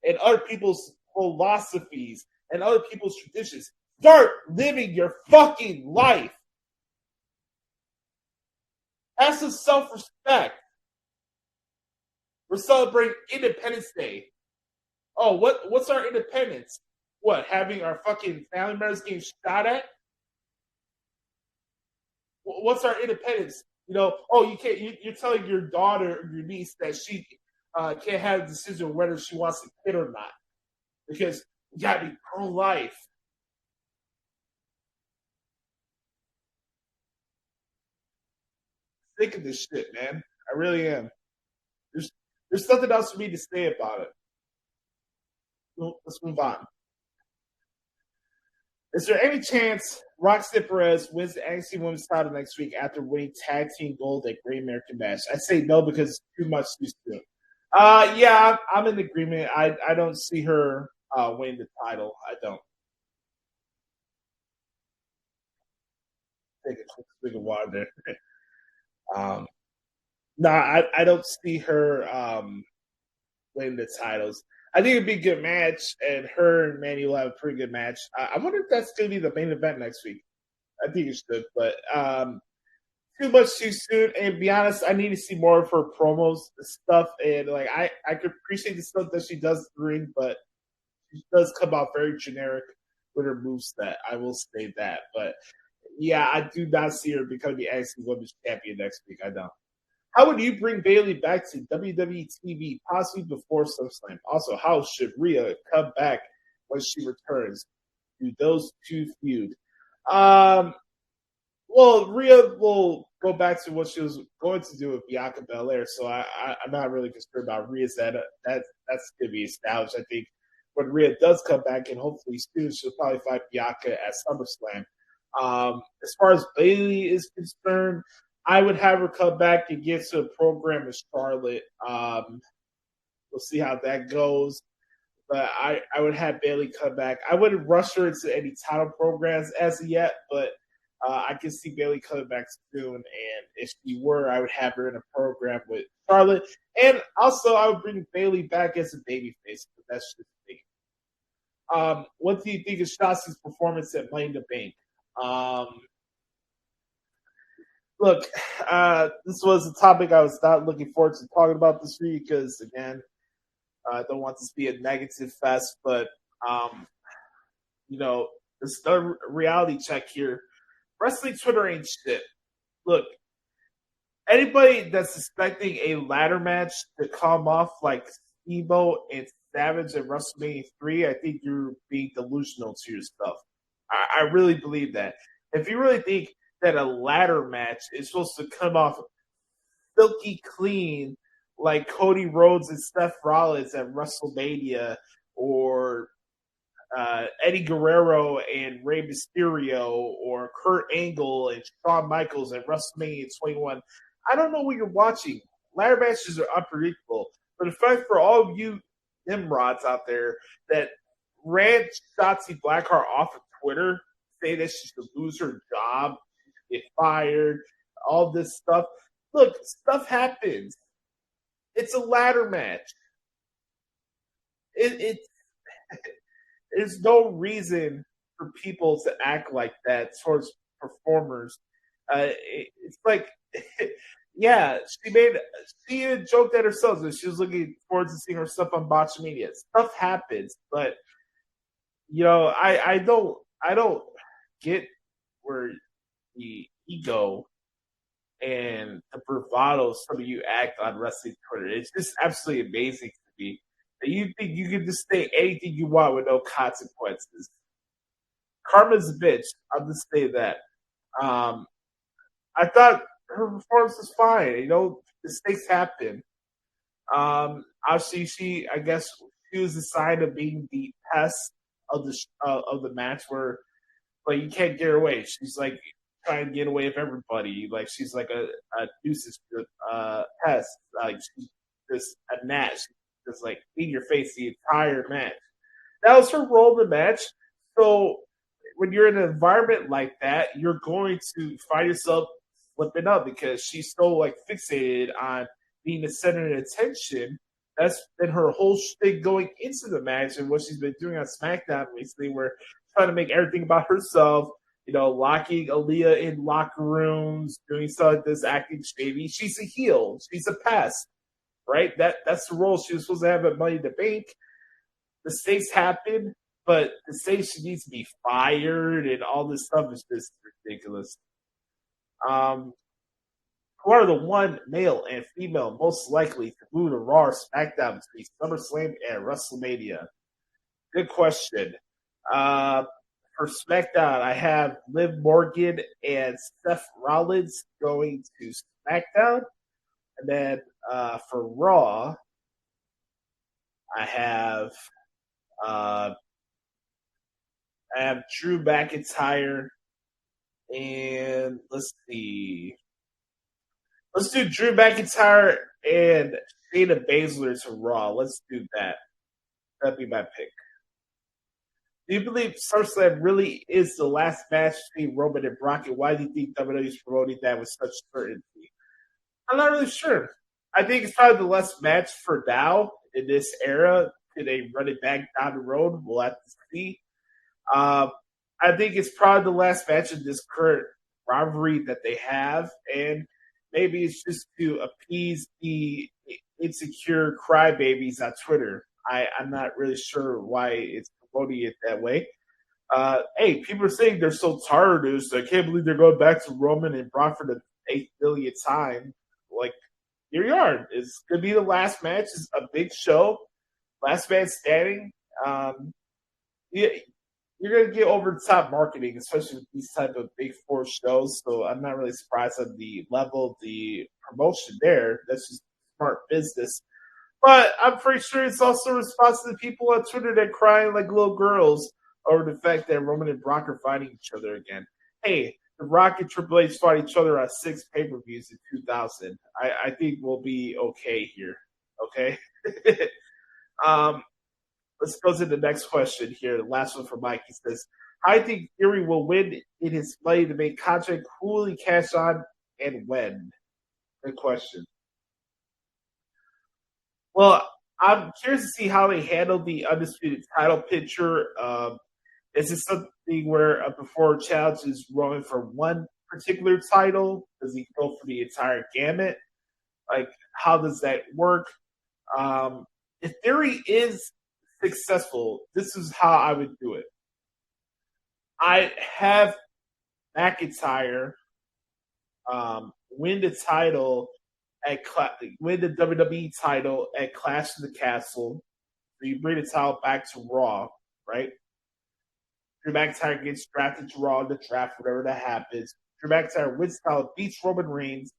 and other people's philosophies and other people's traditions. Start living your fucking life. Have some self-respect. We're celebrating Independence Day. Oh, what's our independence? What, having our fucking family members getting shot at? What's our independence? You can't. You're telling your daughter or your niece that she can't have a decision whether she wants a kid or not because you gotta be pro-life. Sick of this shit, man. I really am. There's nothing else for me to say about it. Let's move on. Is there any chance Roxanne Perez wins the NXT Women's title next week after winning tag team gold at Great American Bash? I say no because it's too much too soon. Yeah, I'm in agreement. I don't see her winning the title. I don't. Take a quick swig of water there. No, I don't see her win the titles. I think it'd be a good match, and her and Manny will have a pretty good match. I wonder if that's going to be the main event next week. I think it should, but too much too soon. And to be honest, I need to see more of her promos and stuff. And like I could appreciate the stuff that she does in the ring, but she does come out very generic with her moveset. I will say that. But yeah, I do not see her becoming the NXT Women's Champion next week. I don't. How would you bring Bayley back to WWE TV, possibly before SummerSlam? Also, how should Rhea come back when she returns? Do those two feud? Well, Rhea will go back to what she was going to do with Bianca Belair, so I'm not really concerned about Rhea's that's going to be established. I think when Rhea does come back, and hopefully soon, she'll probably fight Bianca at SummerSlam. As far as Bayley is concerned, I would have her come back and get to a program with Charlotte. We'll see how that goes. But I would have Bayley come back. I wouldn't rush her into any title programs as of yet, but I can see Bayley coming back soon. And if she were, I would have her in a program with Charlotte. And also, I would bring Bayley back as a babyface. But that's just me. What do you think of Shossie's performance at Money in the Bank? Look, this was a topic I was not looking forward to talking about this week because, again, I don't want this to be a negative fest, but, it's a reality check here. Wrestling Twitter ain't shit. Look, anybody that's expecting a ladder match to come off like Steamboat and Savage at WrestleMania 3, I think you're being delusional to yourself. I really believe that. If you really think that a ladder match is supposed to come off silky clean like Cody Rhodes and Seth Rollins at WrestleMania, or Eddie Guerrero and Rey Mysterio, or Kurt Angle and Shawn Michaels at WrestleMania 21, I don't know what you're watching. Ladder matches are unpredictable. But in fact, for all of you nimrods out there that ran Shotzi Blackheart off of Twitter, say that she should lose her job, get fired, all this stuff. Look, stuff happens. It's a ladder match. There's no reason for people to act like that towards performers. It's like, yeah, she joked at herself that she was looking forward to seeing her stuff on Botchamania. Stuff happens, but I don't get where the ego and the bravado some of you act on wrestling Twitter. It's just absolutely amazing to me that you think you can just say anything you want with no consequences. Karma's a bitch. I'll just say that. I thought her performance was fine. Mistakes happen. Obviously, I guess she was the sign of being the pest of the match, where like you can't get her away. She's like trying to get away with everybody. Like she's like a nuisance pest. Like she's just a gnat. She's just like in your face the entire match. That was her role in the match. So when you're in an environment like that, you're going to find yourself slipping up because she's so like fixated on being the center of attention. That's been her whole thing going into the match, and what she's been doing on SmackDown recently, where she's trying to make everything about herself. Locking Aaliyah in locker rooms, doing stuff like this, acting shady. She's a heel. She's a pest, right? That's the role she was supposed to have at Money in the Bank. Mistakes happen, but to say she needs to be fired and all this stuff is just ridiculous. Who are the one male and female most likely to move to Raw or SmackDown between SummerSlam and WrestleMania? Good question. For SmackDown, I have Liv Morgan and Seth Rollins going to SmackDown. And then for Raw, I have Drew McIntyre, and let's see. Let's do Drew McIntyre and Shayna Baszler to Raw. Let's do that. That'd be my pick. Do you believe SummerSlam really is the last match between Roman and Brock? And why do you think WWE is promoting that with such certainty? I'm not really sure. I think it's probably the last match for now in this era. Could they run it back down the road? We'll have to see. I think it's probably the last match of this current rivalry that they have, and maybe it's just to appease the insecure crybabies on Twitter. I'm not really sure why it's promoting it that way. Hey, people are saying they're so tired of this. I can't believe they're going back to Roman and Brock for the 8th billionth time. Like, here you are. It's going to be the last match. It's a big show. Last man standing. Yeah, you're going to get over the top marketing, especially with these type of big four shows. So I'm not really surprised at the level of the promotion there. That's just smart business. But I'm pretty sure it's also a response to the people on Twitter that crying like little girls over the fact that Roman and Brock are fighting each other again. Hey, the Rock and Triple H fought each other on 6 pay-per-views in 2000. I think we'll be okay here. Okay? Let's go to the next question here. The last one from Mike. He says, I think Fury will win in his Money to Make contract. Who will he cash on and when? Good question. Well, I'm curious to see how they handle the undisputed title picture. Is it something where before challenge is rolling for one particular title? Does he go for the entire gamut? Like, how does that work? If Theory is successful, this is how I would do it. I have McIntyre win the title win the WWE title at Clash of the Castle. So you bring the title back to Raw, right? Drew McIntyre gets drafted to Raw in the draft, whatever that happens. Drew McIntyre wins the title, beats Roman Reigns.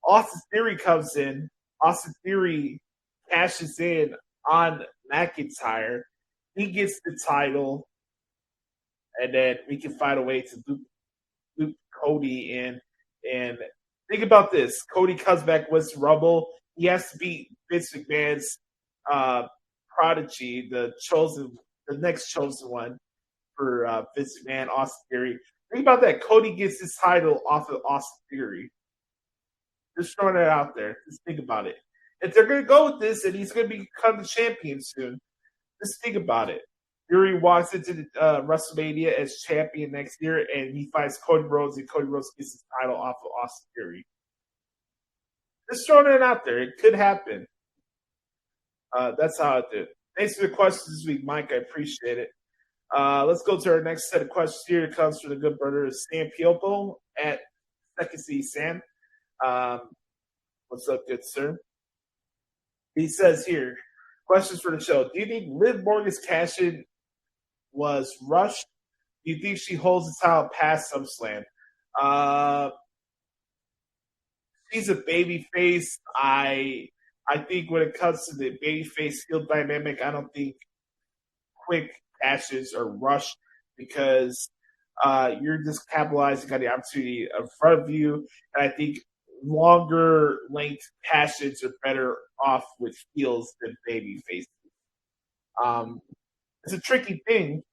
Austin Theory comes in. Austin Theory cashes in on McIntyre. He gets the title, and then we can find a way to loop Cody in. And think about this. Cody comes back, wins the Rumble. He has to beat Vince McMahon's prodigy, the next chosen one for Vince McMahon, Austin Theory. Think about that. Cody gets his title off of Austin Theory. Just throwing it out there. Just think about it. If they're going to go with this and he's going to become the champion soon, just think about it. Fury walks into WrestleMania as champion next year, and he fights Cody Rhodes, and Cody Rhodes gets his title off of Austin Theory. Just throwing it out there. It could happen. That's how I do it. Thanks for the questions this week, Mike. I appreciate it. Let's go to our next set of questions here. It comes from the good brother Sam Piopo at Second C. Sam. What's up, good sir? He says here, questions for the show. Do you think Liv Morgan's cash-in was rushed? Do you think she holds the title past SummerSlam? She's a babyface. I think when it comes to the babyface heel dynamic, I don't think quick cash-ins are rushed because you're just capitalizing on the opportunity in front of you. And I think longer length cash-ins are better off with heels than baby faces. It's a tricky thing.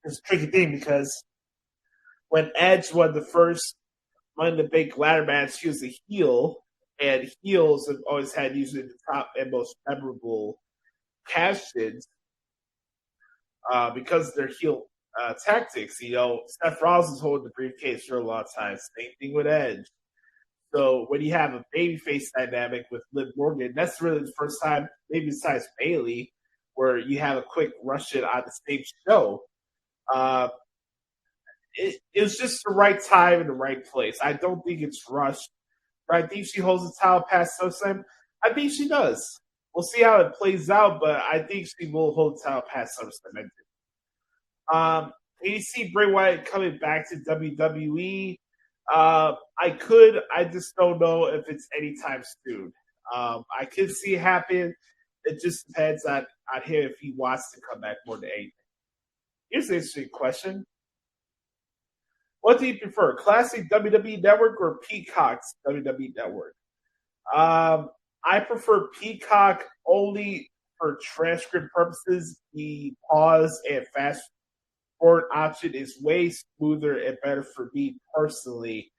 It's a tricky thing because when Edge won the first Money in the Bank ladder match, he was a heel, and heels have always had usually the top and most memorable cash-ins because of their heel tactics. You know, Seth Rollins was holding the briefcase for a long time. Same thing with Edge. So when you have a babyface dynamic with Liv Morgan, that's really the first time, maybe besides Bayley, where you have a quick rush-in on the same show. It was just the right time and the right place. I don't think it's rushed. But I think she holds the title past SummerSlam. I think she does. We'll see how it plays out, but I think she will hold the title past SummerSlam. You see Bray Wyatt coming back to WWE. I just don't know if it's anytime soon. I could see it happen. It just depends on him if he wants to come back more than anything. Here's an interesting question. What do you prefer, classic WWE Network or Peacock's WWE Network? I prefer Peacock only for transcript purposes. The pause and fast forward option is way smoother and better for me personally,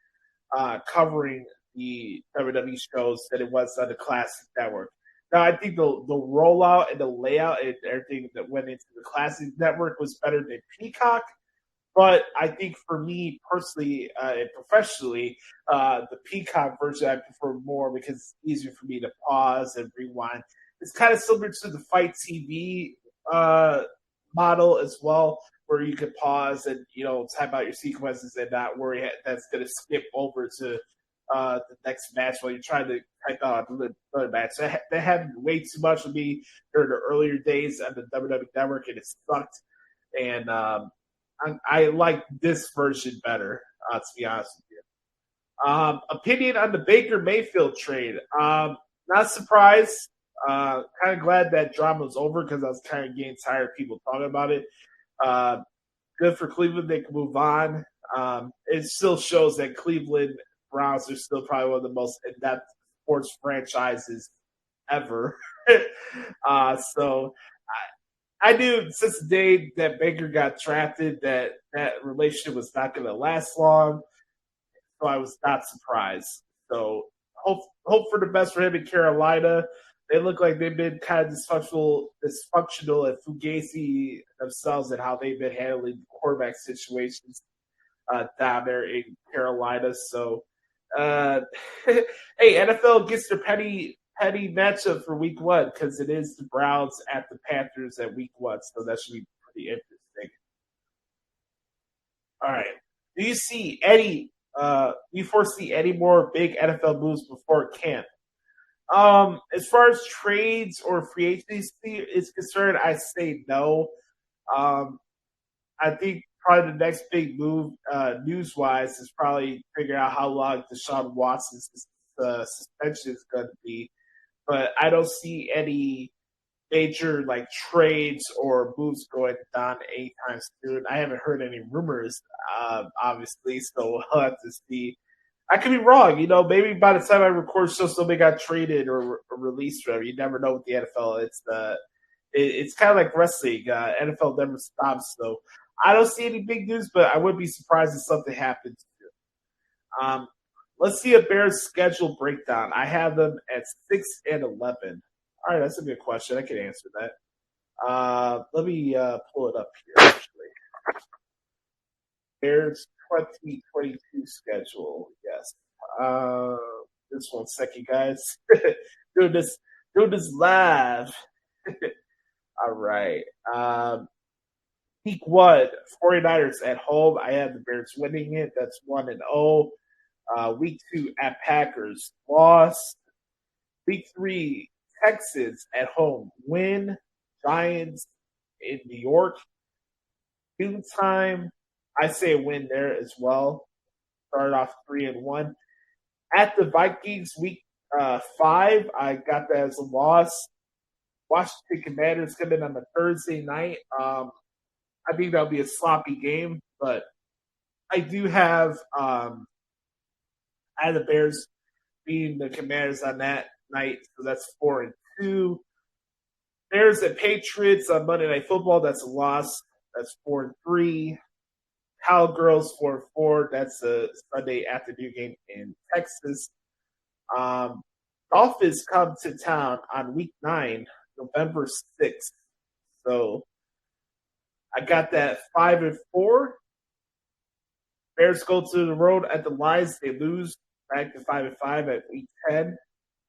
covering the WWE shows than it was on the Classic Network. Now, I think the rollout and the layout and everything that went into the Classic Network was better than Peacock. But I think for me personally and professionally, the Peacock version I prefer more because it's easier for me to pause and rewind. It's kind of similar to the Fight TV model as well, where you can pause and type out your sequences and not worry that's going to skip over to the next match while you're trying to type out another match. That happened way too much with me during the earlier days on the WWE Network, and it sucked. And I like this version better, to be honest with you. Opinion on the Baker Mayfield trade. Not surprised. Kind of glad that drama was over because I was kind of getting tired of people talking about it. Good for Cleveland. They can move on. It still shows that Cleveland Browns are still probably one of the most in-depth sports franchises ever. So I knew since the day that Baker got drafted that relationship was not going to last long. So I was not surprised. So hope for the best for him in Carolina. They look like they've been kind of dysfunctional and fugazi themselves and how they've been handling quarterback situations down there in Carolina. So, hey, NFL gets their petty matchup for week 1 because it is the Browns at the Panthers at week 1. So that should be pretty interesting. All right. Do you foresee any more big NFL moves before camp? As far as trades or free agency is concerned, I say no. I think probably the next big move, news-wise, is probably figuring out how long Deshaun Watson's suspension is going to be. But I don't see any major trades or moves going down anytime soon. I haven't heard any rumors, obviously, so I'll have to see. I could be wrong, maybe by the time I record show, somebody got traded or released from. You never know with the NFL. It's kind of like wrestling. NFL never stops, so I don't see any big news, but I wouldn't be surprised if something happens. Let's see a Bears schedule breakdown. I have them at 6 and 11. All right, that's a good question. I can answer that. Let me pull it up here, actually. Bears 2022 schedule. Yes. Just 1 second, guys. doing this live. All right. Week 1, 49ers at home. I have the Bears winning it. That's 1-0. Week 2 at Packers, loss. Week 3, Texans at home, win. Giants in New York. Noon time, I say a win there as well. Started off 3-1. At the Vikings, week 5, I got that as a loss. Washington Commanders come in on the Thursday night. I think that'll be a sloppy game, but I do have the Bears beating the Commanders on that night, so that's 4-2. Bears and Patriots on Monday Night Football, that's a loss. That's 4-3. Cowgirls 4-4. That's a Sunday afternoon game in Texas. Dolphins come to town on week 9, November 6th. So I got that 5-4. Bears go to the road at the Lions. They lose back to 5-5 at week 10.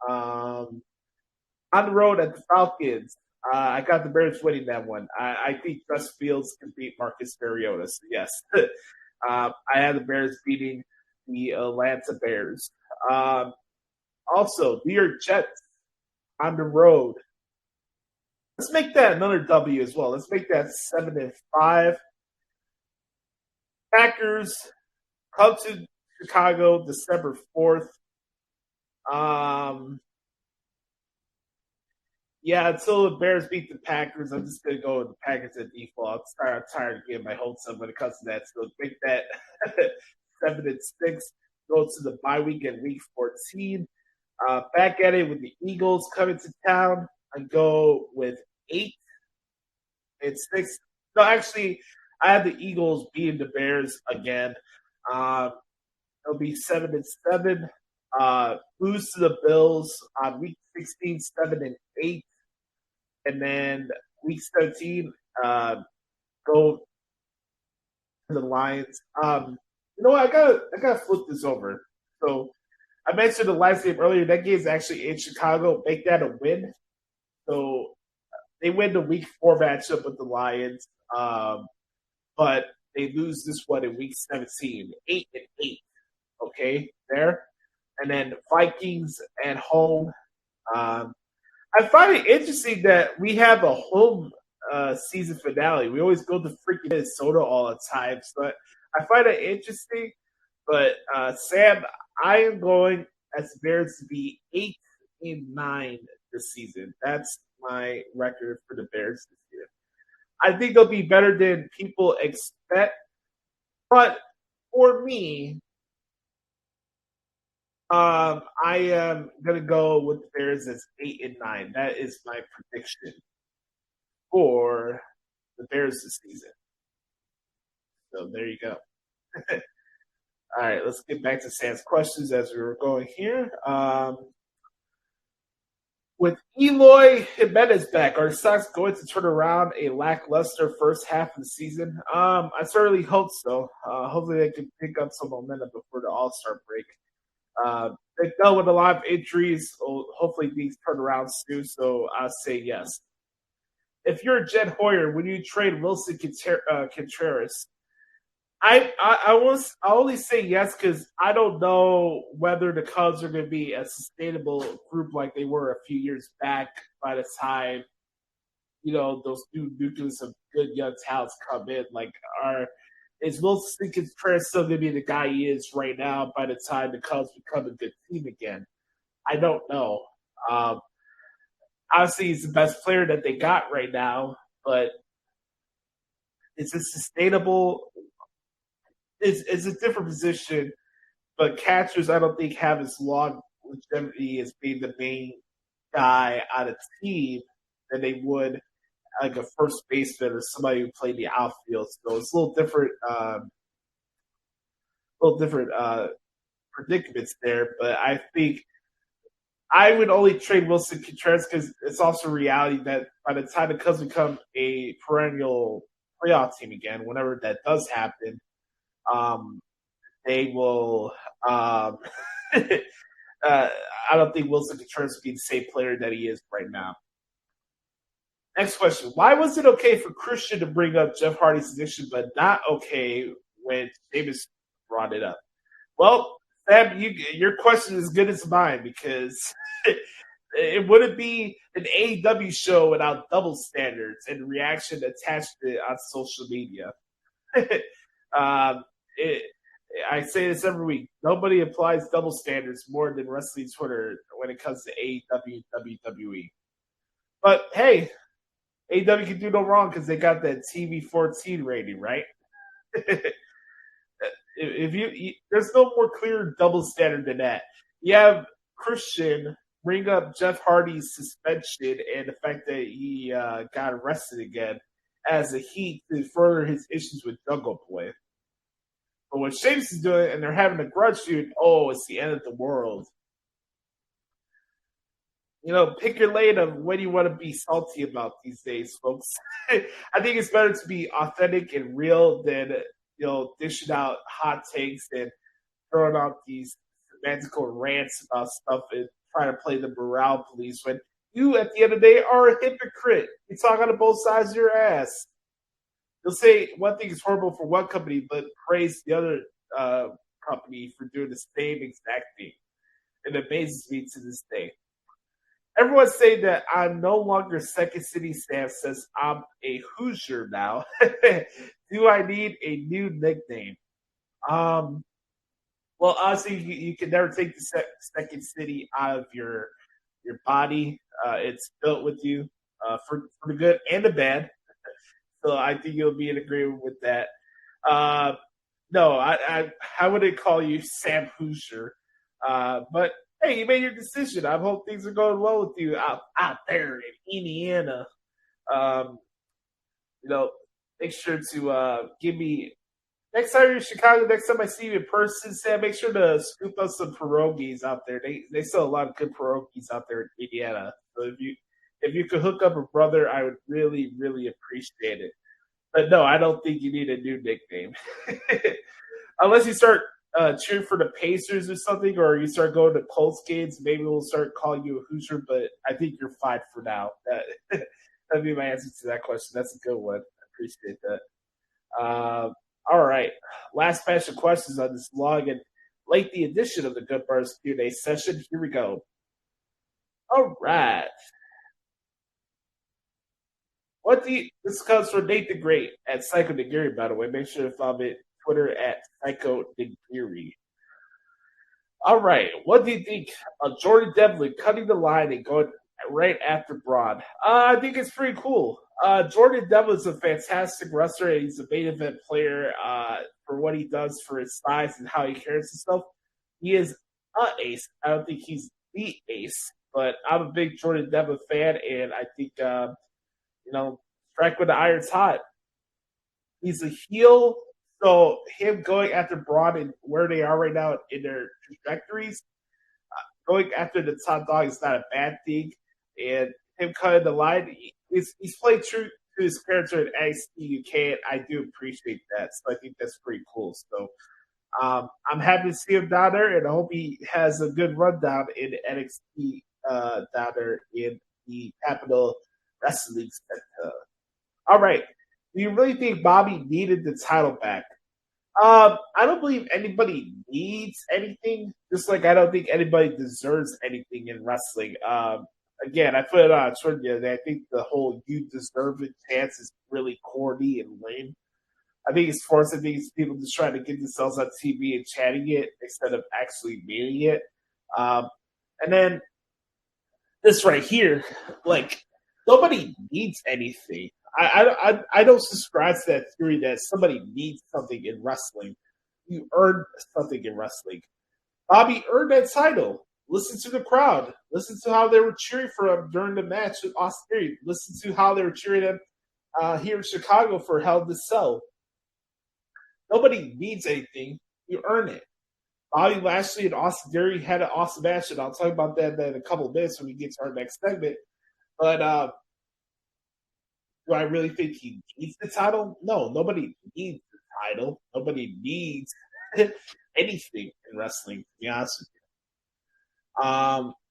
On the road at the Falcons, I got the Bears winning that one. I think Russ Fields can beat Marcus Mariota. So yes, I had the Bears beating the Atlanta Bears. Also, New York Jets on the road. Let's make that another W as well. Let's make that 7-5. Packers come to Chicago December 4th. Yeah, until the Bears beat the Packers, I'm just going to go with the Packers at default. I'm tired of getting my hopes up when it comes to that. So make that 7-6. Go to the bye week at week 14. Back at it with the Eagles coming to town. I go with 8-6. No, actually, I have the Eagles beating the Bears again. It'll be 7-7. lose to the Bills on week 16, 7 and 8, and then week 17, go to the Lions. You know what? I gotta flip this over. So I mentioned the last game earlier. That game is actually in Chicago. Make that a win. So they win the week 4 matchup with the Lions, but they lose this one in week 17, 8 and 8. Okay, there. And then Vikings at home. I find it interesting that we have a home season finale. We always go to freaking Minnesota all the time. So I find it interesting. But Sam, I am going as the Bears to be 8-9 this season. That's my record for the Bears this year. I think they'll be better than people expect. But for me, I am going to go with the Bears as 8-9. That is my prediction for the Bears this season. So there you go. All right, let's get back to Sam's questions as we were going here. With Eloy Jimenez back, are the Sox going to turn around a lackluster first half of the season? I certainly hope so. Hopefully they can pick up some momentum before the All-Star break. They've dealt with a lot of injuries. So hopefully things turn around soon, so I'll say yes. If you're Jed Hoyer, would you trade Wilson Contreras? I only say yes because I don't know whether the Cubs are going to be a sustainable group like they were a few years back by the time, those new nucleus of good young talents come in. Is Wilson Contreras still going to be the guy he is right now by the time the Cubs become a good team again? I don't know. Obviously, he's the best player that they got right now, but is it sustainable? It's a different position, but catchers I don't think have as long longevity as being the main guy on a team than they would like a first baseman or somebody who played the outfield. So it's a little different predicaments there. But I think I would only trade Wilson Contreras because it's also reality that by the time the Cubs become a perennial playoff team again, whenever that does happen, they will. I don't think Wilson Contreras will be the same player that he is right now. Next question. Why was it okay for Christian to bring up Jeff Hardy's addiction, but not okay when Davis brought it up? Well, Sam, your question is as good as mine because it wouldn't be an AEW show without double standards and reaction attached to it on social media. I say this every week. Nobody applies double standards more than wrestling Twitter when it comes to AEW, WWE. But hey, AEW can do no wrong because they got that TV 14 rating, right? There's no more clear double standard than that. You have Christian bring up Jeff Hardy's suspension and the fact that he got arrested again as a heat to further his issues with Jungle Boy. But what Sheamus is doing, and they're having a grudge feud, it's the end of the world. Pick your lane of what you want to be salty about these days, folks. I think it's better to be authentic and real than, dishing out hot takes and throwing out these semantical rants about stuff and trying to play the morale police when you, at the end of the day, are a hypocrite. You talk out of both sides of your ass. You'll say one thing is horrible for one company, but praise the other company for doing the same exact thing. It amazes me to this day. Everyone saying that I'm no longer Second City Sam says I'm a Hoosier now. Do I need a new nickname? Well, honestly, you can never take the Second City out of your body. It's built with you for the good and the bad. So I think you'll be in agreement with that. No, I wouldn't call you Sam Hoosier. But hey, you made your decision. I hope things are going well with you out there in Indiana. Make sure to give me Next time you're in Chicago, next time I see you in person, Sam, make sure to scoop up some pierogies out there. They sell a lot of good pierogies out there in Indiana. So if you could hook up a brother, I would really, really appreciate it. But no, I don't think you need a new nickname. Unless you start cheering for the Pacers or something, or you start going to Colts games, maybe we'll start calling you a Hoosier, but I think you're fine for now. That'd be my answer to that question. That's a good one. I appreciate that. All right. Last batch of questions on this long and lengthy edition of the Good Bars Q&A session. Here we go. All right. This comes from Nate the Great at Psycho Nigiri, by the way. Make sure to follow me on Twitter at Psycho Nigiri. All right. What do you think of Jordan Devlin cutting the line and going right after Braun? I think it's pretty cool. Jordan Devlin is a fantastic wrestler, and he's a main event player for what he does for his size and how he carries himself. He is an ace. I don't think he's the ace, but I'm a big Jordan Devlin fan, and I think strike when the iron's hot. He's a heel, so him going after Braun and where they are right now in their trajectories, going after the top dog is not a bad thing. And him cutting the line, he's played true to his character in NXT UK, and I do appreciate that. So I think that's pretty cool. So I'm happy to see him down there, and I hope he has a good rundown in NXT down there in the Capital Wrestling Center. All right. Do you really think Bobby needed the title back? I don't believe anybody needs anything, just like I don't think anybody deserves anything in wrestling. Again, I put it on Twitter the other day. I think the whole "you deserve it" chance is really corny and lame. I think it's forcing these people just trying to get themselves on TV and chatting it instead of actually meaning it. And then this right here, like, nobody needs anything. I don't subscribe to that theory that somebody needs something in wrestling. You earn something in wrestling. Bobby earned that title. Listen to the crowd. Listen to how they were cheering for him during the match with Austin Theory. Listen to how they were cheering him here in Chicago for Hell in a Cell. Nobody needs anything. You earn it. Bobby Lashley and Austin Theory had an awesome match, and I'll talk about that in a couple of minutes when we get to our next segment. But do I really think he needs the title? No, nobody needs the title. Nobody needs anything in wrestling, to be honest with you.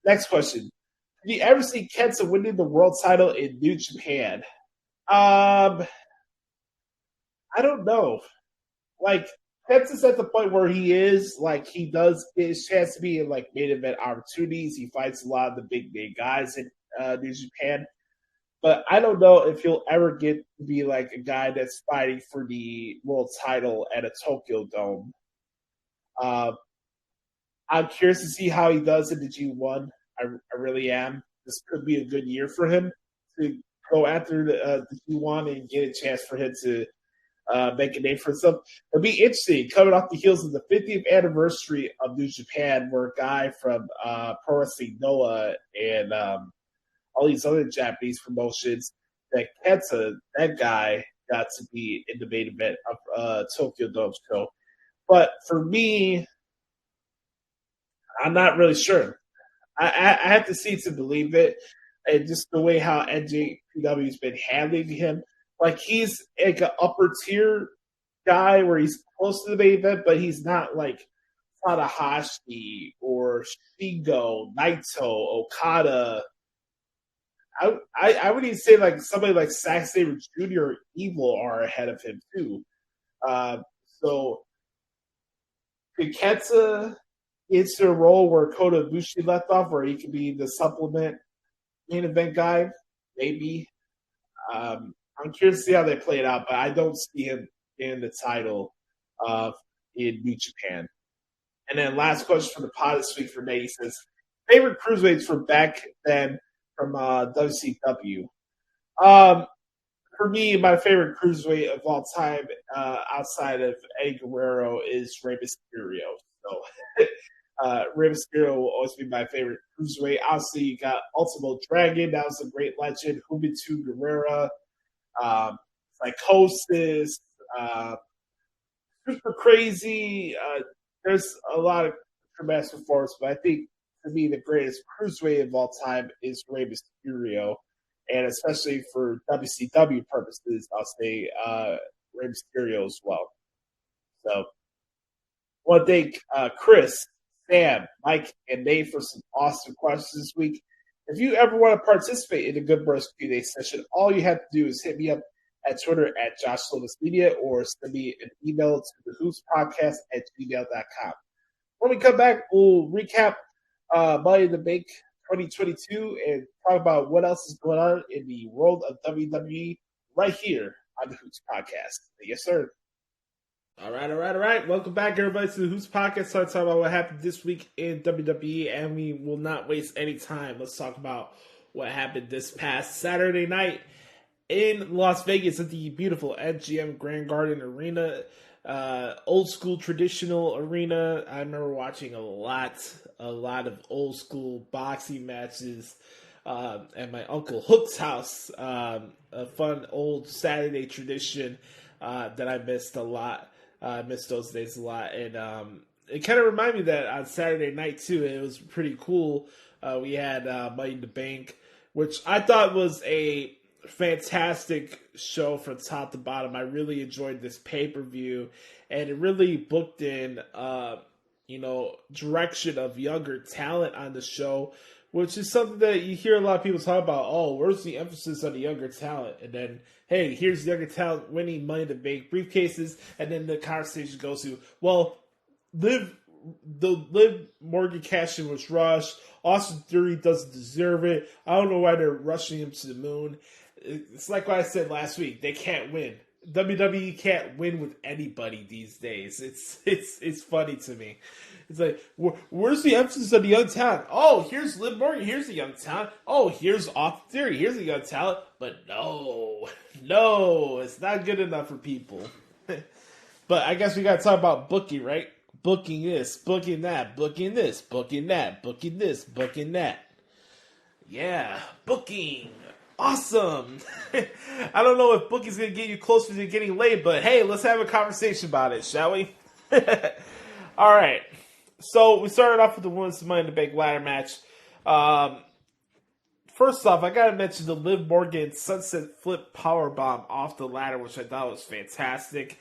Next question. Did you ever see Kenta winning the world title in New Japan? I don't know. Like, Kenta's at the point where he is, like, he does get his chance to be in, like, main event opportunities. He fights a lot of the big name guys in New Japan. But I don't know if he'll ever get to be, like, a guy that's fighting for the world title at a Tokyo Dome. I'm curious to see how he does in the G1. I really am. This could be a good year for him to go after the G1 and get a chance for him to make a name for himself. It'll be interesting coming off the heels of the 50th anniversary of New Japan, where a guy from Pro Wrestling Noah and all these other Japanese promotions, that Kenta, that guy, got to be in the main event of Tokyo Dome show. But for me, I'm not really sure. I have to see to believe it, and just the way how NJPW has been handling him. Like, he's like an upper tier guy where he's close to the main event, but he's not like Tanahashi or Shingo, Naito, Okada. I would even say like somebody like Zack Sabre Jr. or Evil are ahead of him too. So could Kenta get to a role where Kota Ibushi left off, where he could be the supplement main event guy? Maybe. I'm curious to see how they play it out, but I don't see him in the title in New Japan. And then last question from the pod this week for Nate. He says, favorite cruiserweights from back then from WCW. For me, my favorite cruiserweight of all time outside of Eddie Guerrero is Rey Mysterio. So Rey Mysterio will always be my favorite cruiserweight. Obviously, you got Ultimo Dragon. That was a great legend. Juventud Guerrera. Psychosis. super crazy. There's a lot of tremendous performance, but I think to me the greatest cruiserweight of all time is Rey Mysterio, and especially for WCW purposes, I'll say Rey Mysterio as well. So, I want to thank Chris, Sam, Mike, and Nate for some awesome questions this week. If you ever want to participate in the Good Bros Q&A session, all you have to do is hit me up at Twitter at Josh Slovis Media or send me an email to the Hoots Podcast at gmail.com. When we come back, we'll recap Money in the Bank 2022 and talk about what else is going on in the world of WWE right here on the Hoots Podcast. Yes, sir. All right. Welcome back, everybody, to the Hoots Podcast. So I talk about what happened this week in WWE, and we will not waste any time. Let's talk about what happened this past Saturday night in Las Vegas at the beautiful MGM Grand Garden Arena, old school traditional arena. I remember watching a lot of old school boxing matches at my Uncle Hook's house. A fun old Saturday tradition that I missed a lot. I missed those days a lot, and it kind of reminded me that on Saturday night too. It was pretty cool. We had Money in the Bank, which I thought was a fantastic show from top to bottom. I really enjoyed this pay-per-view, and it really booked in direction of younger talent on the show, which is something that you hear a lot of people talk about. Oh, where's the emphasis on the younger talent? And then, hey, here's younger talent winning Money in the Bank briefcases, and then the conversation goes to, well, Liv Morgan cash-in was rushed. Austin Theory doesn't deserve it. I don't know why they're rushing him to the moon. It's like what I said last week. They can't win. WWE can't win with anybody these days. It's funny to me. It's like, where's the emphasis on the young talent? Oh, here's Liv Morgan. Here's the young talent. Oh, here's Austin Theory. Here's the young talent. But no, it's not good enough for people. But I guess we got to talk about booking, right? Booking this, booking that, booking this, booking that, booking this, booking that. Yeah, booking. Awesome. I don't know if booking's going to get you closer to getting laid, but hey, let's have a conversation about it, shall we? All right. So we started off with the Women's Money in the Bank ladder match. First off, I got to mention the Liv Morgan Sunset Flip Powerbomb off the ladder, which I thought was fantastic.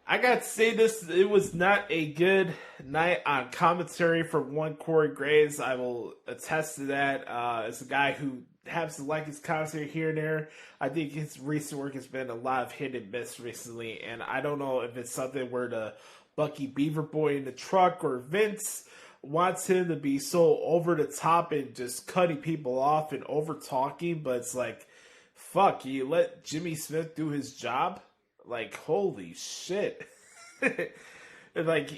I got to say this, it was not a good night on commentary for one Corey Graves. I will attest to that. As a guy who happens to like his commentary here and there, I think his recent work has been a lot of hit and miss recently, and I don't know if it's something where the Bucky Beaver Boy in the truck or Vince wants him to be so over the top and just cutting people off and over talking, but it's like, fuck, you let Jimmy Smith do his job? Like, holy shit. And like,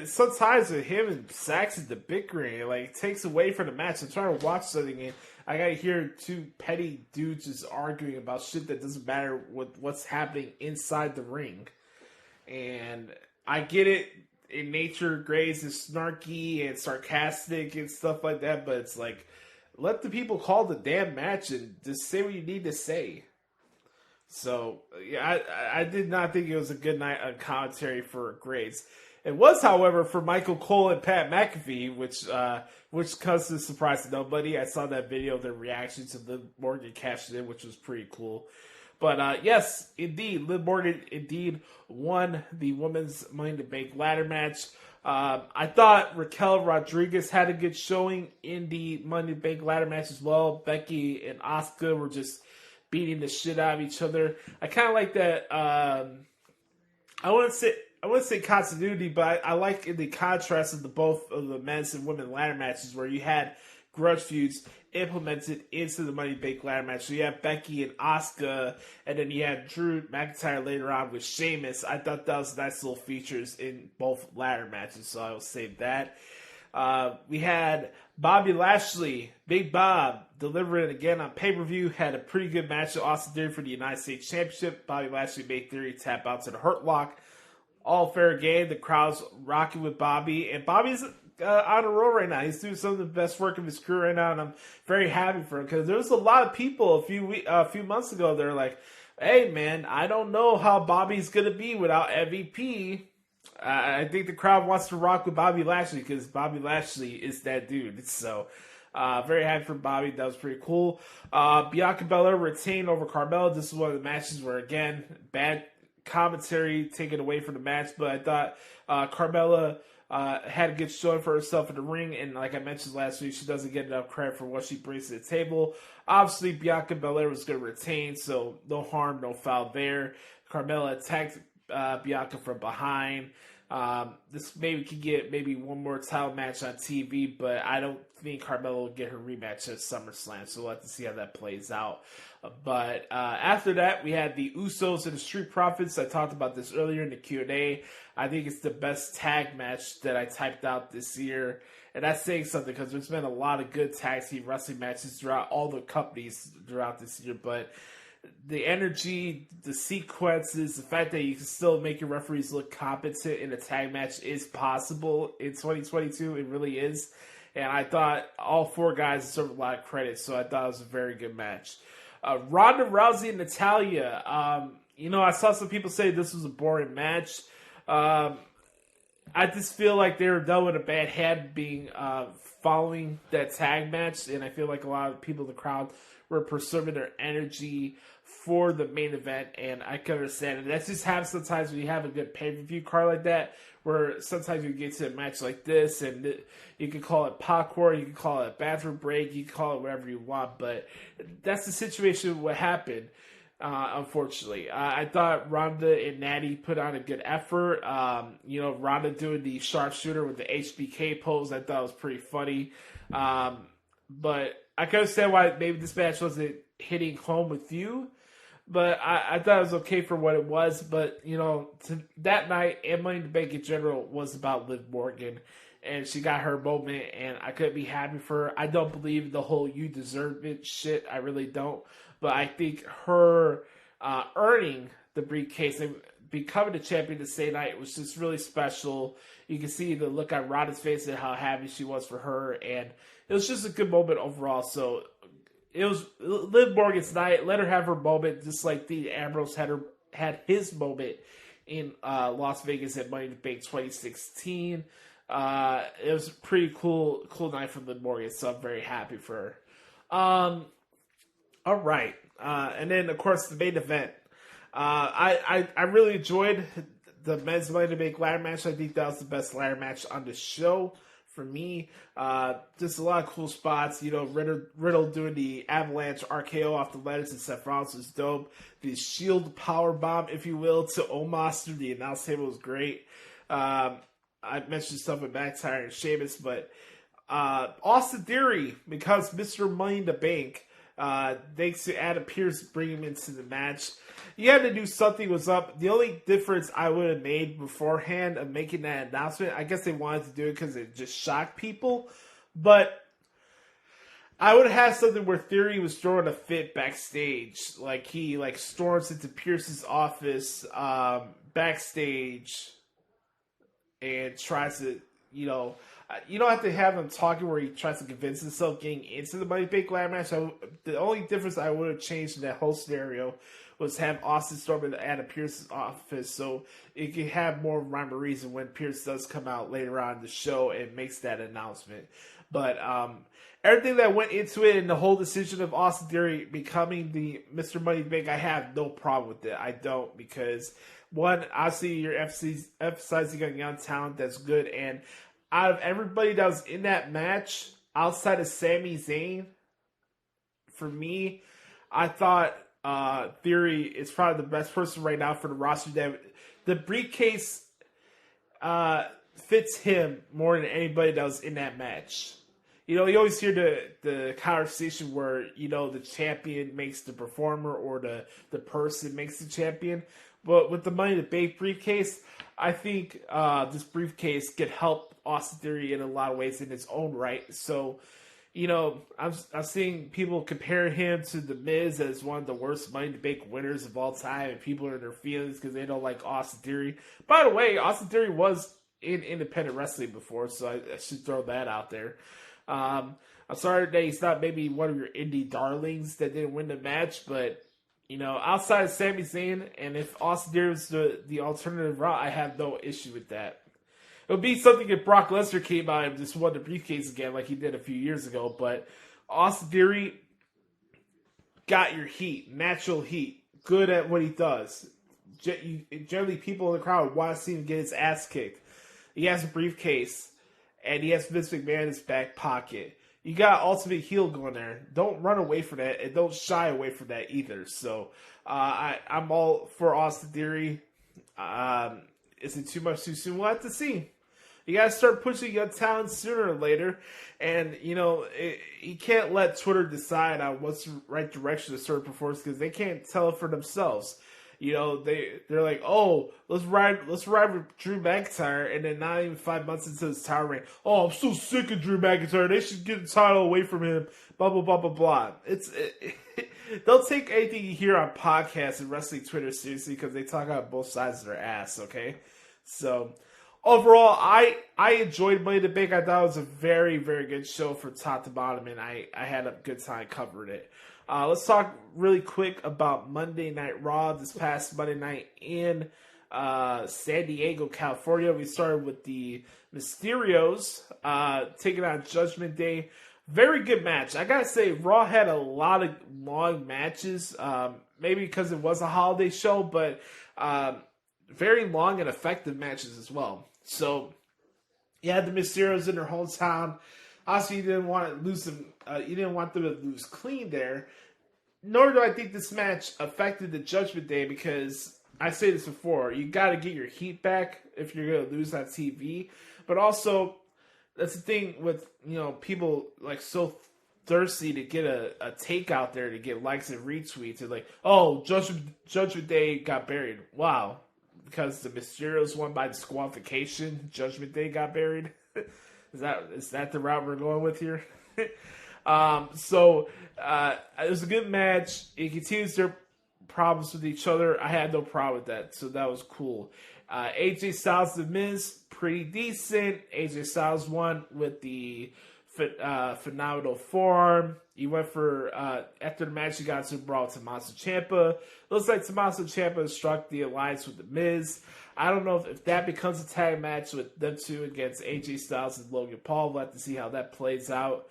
sometimes with him and Saxon the bickering, it like takes away from the match. I'm trying to watch something and I gotta hear two petty dudes just arguing about shit that doesn't matter with what's happening inside the ring. And I get it, in nature, Graves is snarky and sarcastic and stuff like that, but it's like, let the people call the damn match and just say what you need to say. So, yeah, I did not think it was a good night on commentary for Graves. It was, however, for Michael Cole and Pat McAfee, which comes as a surprise to nobody. I saw that video, their reaction to Liv Morgan cashing in, which was pretty cool. But, yes, indeed, Liv Morgan indeed won the Women's Money in the Bank ladder match. I thought Raquel Rodriguez had a good showing in the Money in the Bank ladder match as well. Becky and Asuka were just beating the shit out of each other. I kind of like that. I wouldn't say continuity, but I like in the contrast of the both of the men's and women ladder matches where you had grudge feuds implemented into the Money in the Bank ladder match. So you had Becky and Asuka, and then you had Drew McIntyre later on with Sheamus. I thought that was nice little features in both ladder matches, so I will save that. We had Bobby Lashley, Big Bob, delivering again on pay-per-view. Had a pretty good match with Austin Theory for the United States Championship. Bobby Lashley made Theory tap out to the Hurt Lock. All fair game. The crowd's rocking with Bobby. And Bobby's on a roll right now. He's doing some of the best work of his career right now, and I'm very happy for him. Because there was a lot of people a few months ago that are like, Hey, man, I don't know how Bobby's going to be without MVP. I think the crowd wants to rock with Bobby Lashley because Bobby Lashley is that dude. So, very happy for Bobby. That was pretty cool. Bianca Belair retained over Carmella. This is one of the matches where, again, bad commentary taken away from the match, but I thought Carmella had a good showing for herself in the ring, and like I mentioned last week, she doesn't get enough credit for what she brings to the table. Obviously, Bianca Belair was going to retain, so no harm, no foul there. Carmella attacked Bianca from behind. This maybe could get maybe one more title match on TV, but I don't think Carmella will get her rematch at SummerSlam, so we'll have to see how that plays out. But after that, we had the Usos and the Street Profits. I talked about this earlier in the Q&A. I think it's the best tag match that I typed out this year. And that's saying something because there's been a lot of good tag team wrestling matches throughout all the companies throughout this year. But the energy, the sequences, the fact that you can still make your referees look competent in a tag match is possible in 2022. It really is. And I thought all four guys deserve a lot of credit, so I thought it was a very good match. Ronda Rousey and Natalya. I saw some people say this was a boring match. I just feel like they were done with a bad head being following that tag match, and I feel like a lot of people in the crowd were preserving their energy for the main event, and I can understand it. That just happens sometimes when you have a good pay-per-view card like that, where sometimes you get to a match like this, and you can call it popcorn, you can call it a bathroom break, you can call it whatever you want, but that's the situation of what happened, unfortunately. I thought Ronda and Natty put on a good effort. Ronda doing the sharpshooter with the HBK pose, I thought was pretty funny. But I can understand why maybe this match wasn't hitting home with you. But I thought it was okay for what it was. But, that night, and Money in the Bank in general was about Liv Morgan. And she got her moment, and I couldn't be happy for her. I don't believe the whole you deserve it shit. I really don't. But I think her earning the briefcase and becoming the champion the same night was just really special. You can see the look on Ronda's face and how happy she was for her. And it was just a good moment overall. So it was Liv Morgan's night. Let her have her moment, just like Dean Ambrose had his moment in Las Vegas at Money in the Bank 2016. It was a pretty cool night for Liv Morgan, so I'm very happy for her. All right, and then of course the main event. I really enjoyed the men's Money in the Bank ladder match. I think that was the best ladder match on the show. For me, just a lot of cool spots. Riddle doing the avalanche RKO off the letters and Seth Rollins was dope. The Shield power bomb, if you will, to Omos through the announce table was great. I mentioned stuff with McIntyre and Sheamus, but Austin Theory becomes Mr. Money in the Bank. Thanks to Adam Pearce bringing him into the match. You had to do something was up. The only difference I would have made beforehand of making that announcement, I guess they wanted to do it because it just shocked people, but I would have had something where Theory was throwing a fit backstage. Like he storms into Pearce's office backstage and tries to, you don't have to have him talking where he tries to convince himself getting into the Money in the Bank ladder match. The only difference I would have changed in that whole scenario was have Austin storm into Adam Pearce's office so it could have more rhyme or reason when Pearce does come out later on in the show and makes that announcement. But everything that went into it and the whole decision of Austin Theory becoming the Mr. Money in the Bank, I have no problem with it. I don't, because one, obviously you're emphasizing on young talent that's good, and out of everybody that was in that match, outside of Sami Zayn, for me, I thought Theory is probably the best person right now for the roster. That the briefcase fits him more than anybody that was in that match. You always hear the conversation where, the champion makes the performer or the person makes the champion. But with the Money in the Bank briefcase, I think this briefcase could help Austin Theory in a lot of ways in its own right. So, I'm seeing people compare him to The Miz as one of the worst Money in the Bank winners of all time, and people are in their feelings because they don't like Austin Theory. By the way, Austin Theory was in independent wrestling before, so I should throw that out there. I'm sorry that he's not maybe one of your indie darlings that didn't win the match, but outside of Sami Zayn, and if Austin Theory was the alternative route, I have no issue with that. It would be something if Brock Lesnar came out and just won the briefcase again like he did a few years ago, but Austin Theory got your heat, natural heat, good at what he does. Generally, people in the crowd want to see him get his ass kicked. He has a briefcase, and he has Vince McMahon in his back pocket. You got Ultimate Heel going there. Don't run away from that, and don't shy away from that either. So, I'm all for Austin Theory. Is it too much too soon? We'll have to see. You got to start pushing young talent sooner or later. And, you can't let Twitter decide on what's the right direction to start performance because they can't tell it for themselves. They're like, oh, let's ride with Drew McIntyre, and then not even 5 months into his title reign, oh, I'm so sick of Drew McIntyre. They should get the title away from him. Blah blah blah blah blah. They'll take anything you hear on podcasts and wrestling Twitter seriously because they talk out both sides of their ass. Okay, so overall, I enjoyed Money in the Bank. I thought it was a very very good show from top to bottom, and I had a good time covering it. Let's talk really quick about Monday Night Raw this past Monday night in San Diego, California. We started with the Mysterios taking on Judgment Day. Very good match. I gotta say, Raw had a lot of long matches, maybe because it was a holiday show, but very long and effective matches as well. So, you had the Mysterios in their hometown. Obviously, you didn't want to lose them. You didn't want them to lose clean there. Nor do I think this match affected the Judgment Day because I say this before. You got to get your heat back if you're going to lose on TV. But also, that's the thing with people like so thirsty to get a take out there to get likes and retweets. They're like, oh, Judgment Day got buried. Wow, because the Mysterios won by disqualification, Judgment Day got buried. Is that the route we're going with here? It was a good match. It continues their problems with each other. I had no problem with that, so that was cool. AJ Styles, The Miz, pretty decent. AJ Styles won with the phenomenal forearm. He went for, after the match, he got to brawl Tommaso Ciampa. Looks like Tommaso Ciampa struck the alliance with The Miz. I don't know if that becomes a tag match with them two against AJ Styles and Logan Paul. We'll have to see how that plays out.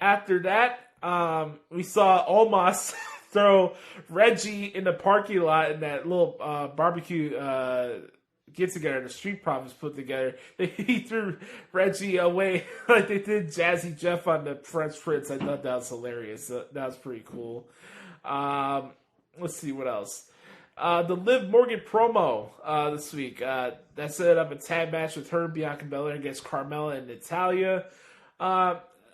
After that, we saw Omos throw Reggie in the parking lot in that little barbecue get-together the Street Profits put together. He threw Reggie away like they did Jazzy Jeff on the Fresh Prince. I thought that was hilarious. That was pretty cool. Let's see what else. The Liv Morgan promo this week. That set up a tag match with her and Bianca Belair against Carmella and Natalya.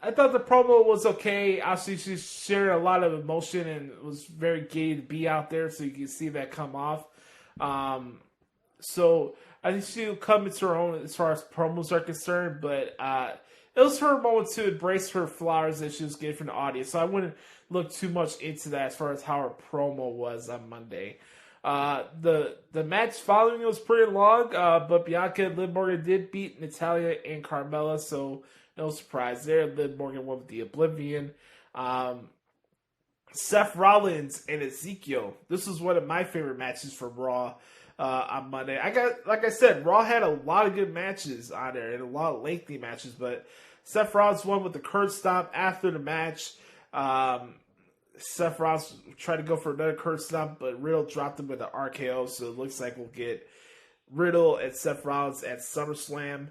I thought the promo was okay. Obviously, she shared a lot of emotion and was very gay to be out there, so you can see that come off. So I think she'll come into her own as far as promos are concerned, but it was her moment to embrace her flowers that she was getting from the audience. So I wouldn't look too much into that as far as how her promo was on Monday. The match following it was pretty long, but Bianca and Liv Morgan did beat Natalya and Carmella, so no surprise there. Liv Morgan won with the Oblivion. Seth Rollins and Ezekiel. This was one of my favorite matches from Raw on Monday. Like I said, Raw had a lot of good matches on there and a lot of lengthy matches, but Seth Rollins won with the curb stomp after the match. Seth Rollins tried to go for another curb stomp, but Riddle dropped him with an RKO, so it looks like we'll get Riddle and Seth Rollins at SummerSlam.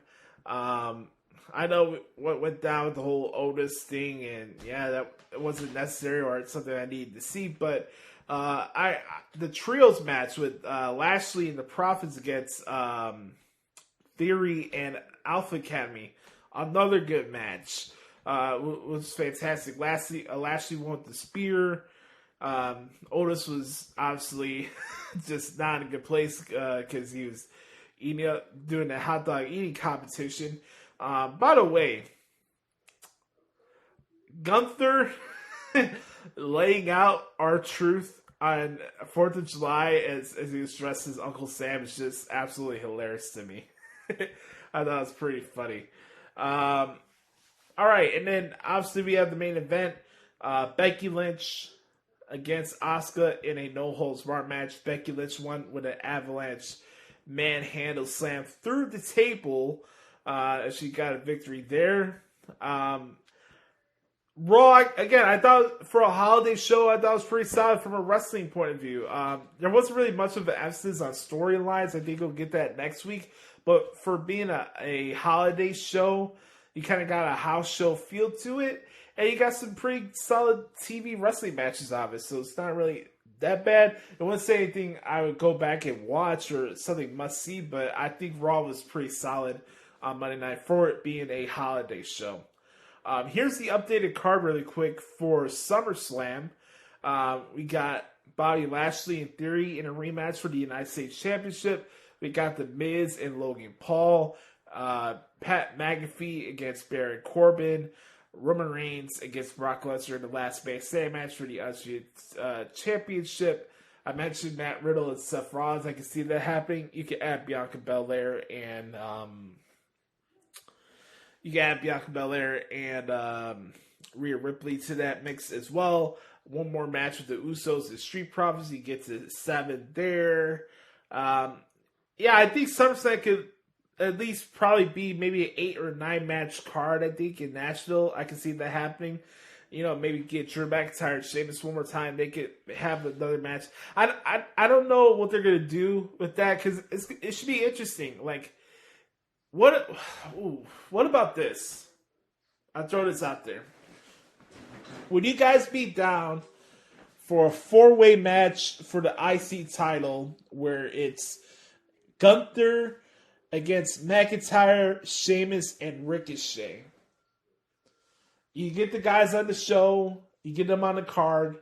I know what went down with the whole Otis thing, and yeah, that wasn't necessary or it's something I needed to see, but the trios match with Lashley and the Profits against Theory and Alpha Academy, another good match. Was fantastic. Lashley won with the spear. Otis was obviously just not in a good place because he was doing the hot dog eating competition. By the way, Gunther laying out R-Truth on 4th of July as he was dressed as Uncle Sam is just absolutely hilarious to me. I thought it was pretty funny. All right, and then obviously we have the main event. Becky Lynch against Asuka in a no-holds-barred match. Becky Lynch won with an avalanche manhandle slam through the table. She got a victory there. Raw, again, I thought for a holiday show, I thought it was pretty solid from a wrestling point of view. There wasn't really much of an emphasis on storylines. I think we'll get that next week. But for being a holiday show, you kind of got a house show feel to it. And you got some pretty solid TV wrestling matches out of it. So it's not really that bad. I wouldn't say anything I would go back and watch or something must see. But I think Raw was pretty solid on Monday night for it being a holiday show. Here's the updated card really quick for SummerSlam. We got Bobby Lashley and Theory in a rematch for the United States Championship. We got The Miz and Logan Paul. Pat McAfee against Baron Corbin. Roman Reigns against Brock Lesnar in the last man standing match for the Championship. I mentioned Matt Riddle and Seth Rollins. I can see that happening. You can add Bianca Belair and Rhea Ripley to that mix as well. One more match with the Usos and Street Profits. You get to 7 there. I think SummerSlam could at least probably be maybe an 8 or 9 match card, I think, in Nashville. I can see that happening. Maybe get Drew McIntyre and Sheamus one more time. They could have another match. I don't know what they're going to do with that because it should be interesting. Like, what about this? I'll throw this out there. Would you guys be down for a 4-way match for the IC title where it's Gunther against McIntyre, Sheamus, and Ricochet? You get the guys on the show. You get them on the card.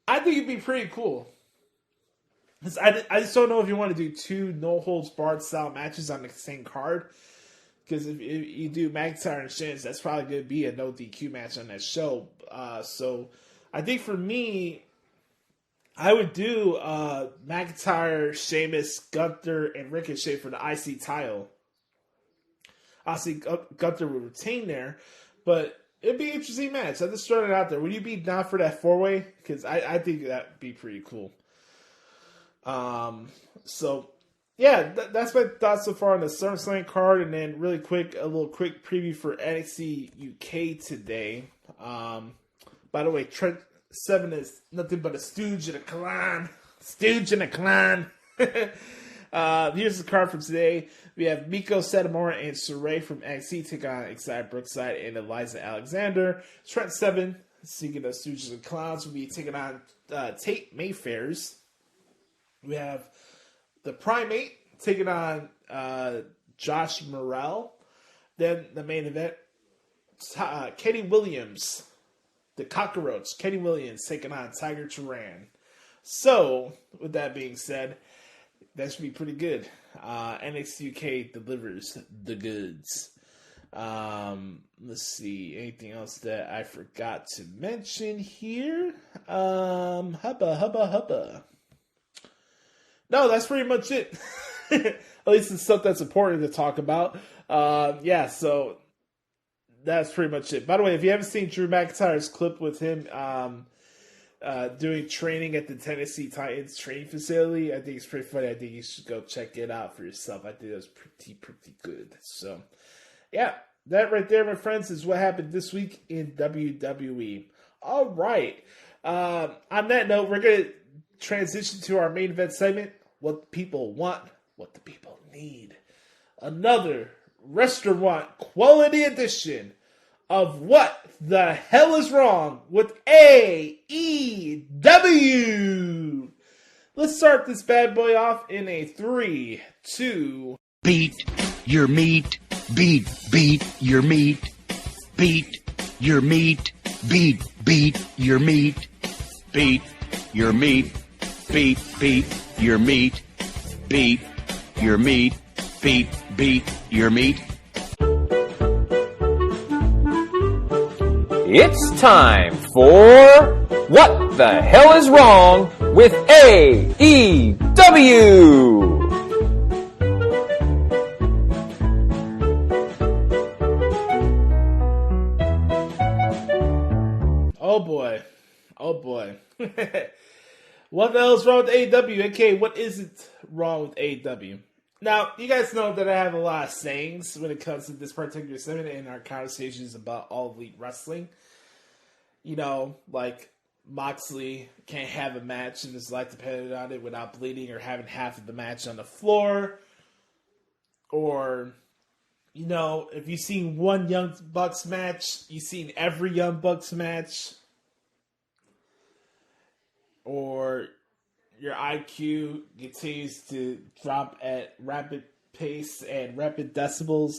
I think it'd be pretty cool. I just don't know if you want to do 2 no-holds-barred style matches on the same card. Because if you do McIntyre and Sheamus, that's probably going to be a no DQ match on that show. So I think for me, I would do McIntyre, Sheamus, Gunther, and Ricochet for the IC title. Obviously, Gunther would retain there, but it'd be an interesting match. I'm just throwing it out there. Would you be down for that 4-way? Because I think that'd be pretty cool. That's my thoughts so far on the SummerSlam card, and then really quick, a little quick preview for NXT UK today. By the way, Trent Seven is nothing but a stooge and a clown. Here's the card for today. We have Miko Satomura and Saray from NXT take on Xia Brookside and Eliza Alexander. Trent Seven, speaking of stooges and clowns, will be taking on Tate Mayfairs. We have the Primate taking on Josh Morrell. Then the main event, Kenny Williams, the Cockroach. Kenny Williams taking on Tiger Turan. So, with that being said, that should be pretty good. NXT UK delivers the goods. Let's see. Anything else that I forgot to mention here? Hubba. No, that's pretty much it. At least it's stuff that's important to talk about. So that's pretty much it. By the way, if you haven't seen Drew McIntyre's clip with him doing training at the Tennessee Titans training facility, I think it's pretty funny. I think you should go check it out for yourself. I think it was pretty good. So, yeah, that right there, my friends, is what happened this week in WWE. All right. On that note, we're going to transition to our main event segment. What the people want, what the people need. Another restaurant quality edition of What the Hell is Wrong with AEW. Let's start this bad boy off in a 3, 2. Beat your meat, beat your meat, beat your meat, beat your meat, beat your meat, beat your meat, beat your meat, beat your meat. It's time for What the Hell is Wrong with AEW? Oh boy. What the hell is wrong with AEW? Okay, what isn't wrong with AEW? Now, you guys know that I have a lot of sayings when it comes to this particular segment in our conversations about All Elite Wrestling. You know, like Moxley can't have a match and his life depended on it without bleeding or having half of the match on the floor. Or, you know, if you've seen one Young Bucks match, you've seen every Young Bucks match. Or your IQ continues to drop at rapid pace and rapid decibels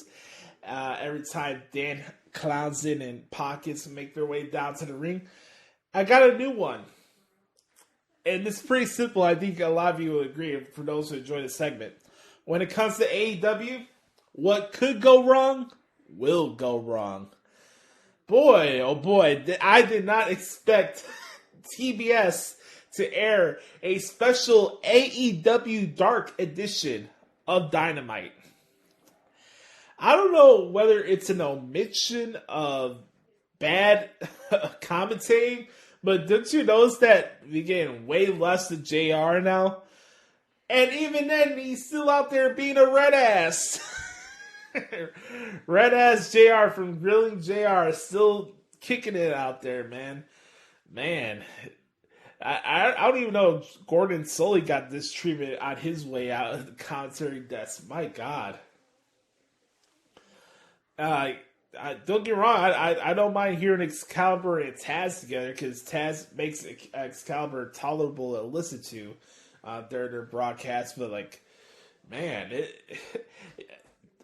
every time Dan clowns in and pockets make their way down to the ring. I got a new one. And it's pretty simple. I think a lot of you will agree for those who enjoy the segment. When it comes to AEW, what could go wrong will go wrong. Boy, oh boy, I did not expect TBS to air a special AEW Dark edition of Dynamite. I don't know whether it's an omission of bad commentating, but don't you notice that we're getting way less than JR now? And even then, he's still out there being a red ass. Red ass JR from Grilling JR is still kicking it out there, man. Man, I don't even know if Gordon Sully got this treatment on his way out of the commentary desk. My God. Don't get me wrong. I don't mind hearing Excalibur and Taz together because Taz makes Excalibur tolerable to listen to during their broadcast. But, like, man,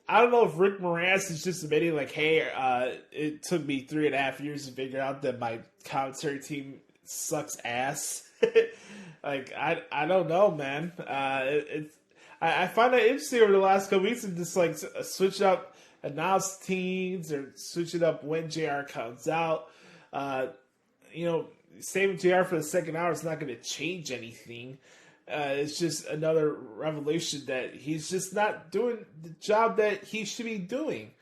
I don't know if Rick Moranis is just admitting, like, hey, it took me 3.5 years to figure out that my commentary team sucks ass. Like, I don't know, man. I find that interesting over the last couple weeks and just, like, switch up announce teams or switch it up when JR comes out. You know, saving JR for the second hour is not going to change anything. It's just another revelation that he's just not doing the job that he should be doing.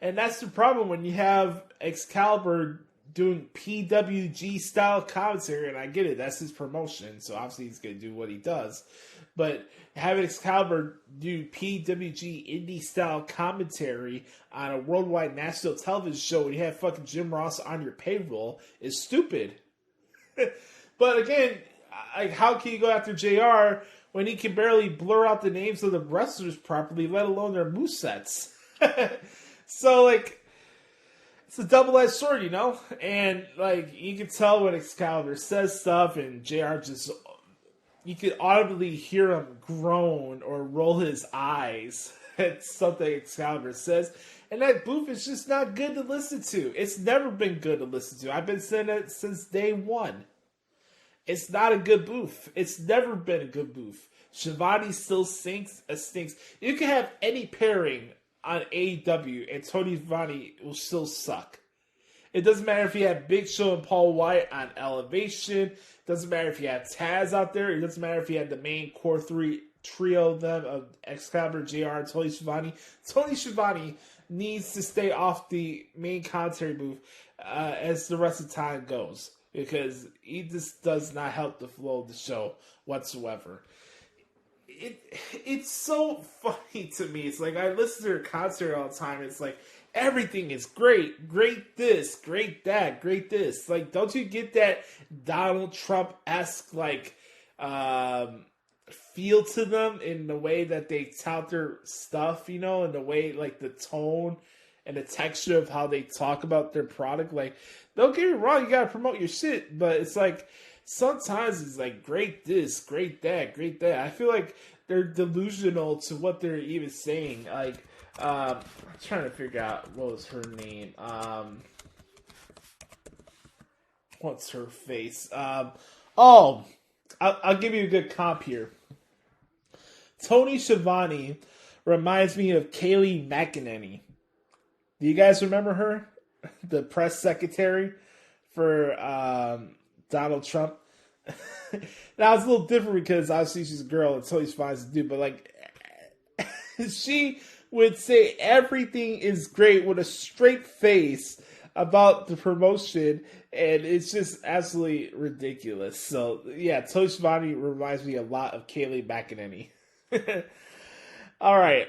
And that's the problem when you have Excalibur doing PWG style commentary, and I get it, that's his promotion, so obviously he's going to do what he does. But having Excalibur do PWG indie style commentary on a worldwide national television show when you have fucking Jim Ross on your payroll is stupid. But again, like, how can you go after JR when he can barely blur out the names of the wrestlers properly, let alone their movesets? So, like, it's a double-edged sword, you know? And, like, you can tell when Excalibur says stuff and JR just, you can audibly hear him groan or roll his eyes at something Excalibur says. And that booth is just not good to listen to. It's never been good to listen to. I've been saying it since day one. It's not a good booth. It's never been a good booth. Shivani still stinks. You can have any pairing on AEW and Tony Schiavone will still suck. It doesn't matter if you have Big Show and Paul White on Elevation. It doesn't matter if you have Taz out there. It doesn't matter if you had the main core three trio of them of Excalibur, JR, and Tony Schiavone. Tony Schiavone needs to stay off the main commentary booth as the rest of the time goes, because he just does not help the flow of the show whatsoever. It's so funny to me. It's like I listen to her concert all the time. It's like everything is great. Great this, great that, great this. Like, don't you get that Donald Trump-esque, like, feel to them in the way that they tout their stuff, you know, in the way, like, the tone and the texture of how they talk about their product? Like, don't get me wrong, you gotta promote your shit, but it's like, sometimes it's like, great this, great that, great that. I feel like they're delusional to what they're even saying. Like, I'm trying to figure out, what was her name? What's her face? I'll give you a good comp here. Tony Schiavone reminds me of Kayleigh McEnany. Do you guys remember her? The press secretary for Donald Trump. Now it's a little different because obviously she's a girl and Tony Schiavone's a dude, but like she would say everything is great with a straight face about the promotion, and it's just absolutely ridiculous. So, yeah, Tony Schiavone reminds me a lot of Kaylee McEnany. All right.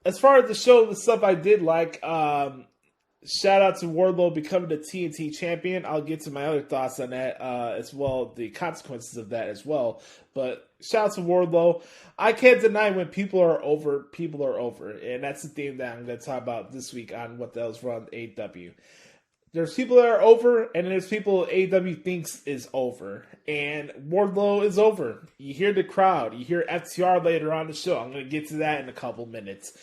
As far as the show, the stuff I did like, shout out to Wardlow becoming the TNT champion. I'll get to my other thoughts on that as well, the consequences of that as well. But shout out to Wardlow. I can't deny when people are over, people are over. And that's the theme that I'm going to talk about this week on What the Hell's Wrong with AEW. There's people that are over, and there's people AEW thinks is over. And Wardlow is over. You hear the crowd. You hear FTR later on the show. I'm going to get to that in a couple minutes.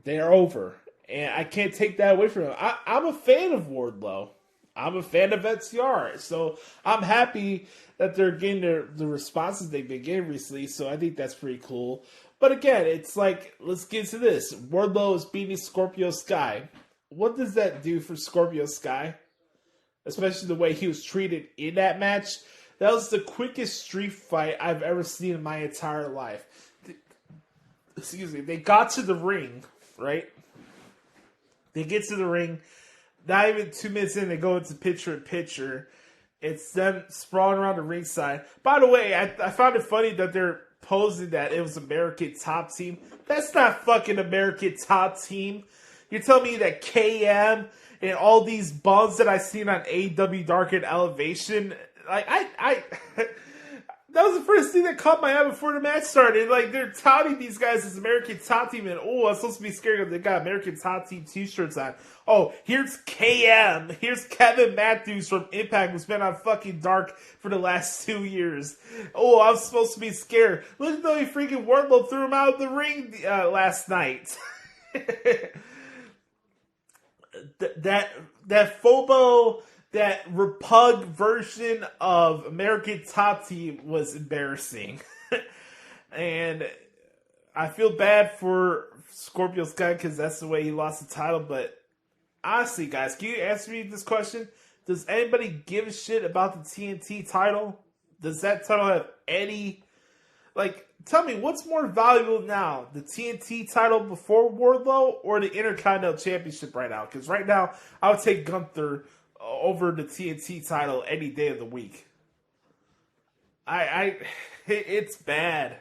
They are over. And I can't take that away from him. I'm a fan of Wardlow. I'm a fan of FTR. So I'm happy that they're getting the responses they've been getting recently. So I think that's pretty cool. But again, it's like, let's get to this. Wardlow is beating Scorpio Sky. What does that do for Scorpio Sky? Especially the way he was treated in that match. That was the quickest street fight I've ever seen in my entire life. Excuse me. They got to the ring, right? They get to the ring. Not even 2 minutes in, they go into picture-in-picture. It's them sprawling around the ringside. By the way, I found it funny that they're posing that it was American Top Team. That's not fucking American Top Team. You're telling me that KM and all these bums that I seen on AEW Dark and Elevation, like I that was the first thing that caught my eye before the match started. Like, they're touting these guys as American Top Team, and I'm supposed to be scared because they got American Top Team t-shirts on. Oh, here's KM. Here's Kevin Matthews from Impact, who's been on fucking Dark for the last 2 years. Oh, I'm supposed to be scared. Look at the way freaking Wardlow threw him out of the ring last night. that FOBO, that repug version of American Top Team was embarrassing. And I feel bad for Scorpio Sky because that's the way he lost the title. But honestly, guys, can you answer me this question? Does anybody give a shit about the TNT title? Does that title have any... Like, tell me, what's more valuable now? The TNT title before Wardlow or the Intercontinental Championship right now? Because right now, I would take Gunther over the TNT title any day of the week. It's bad.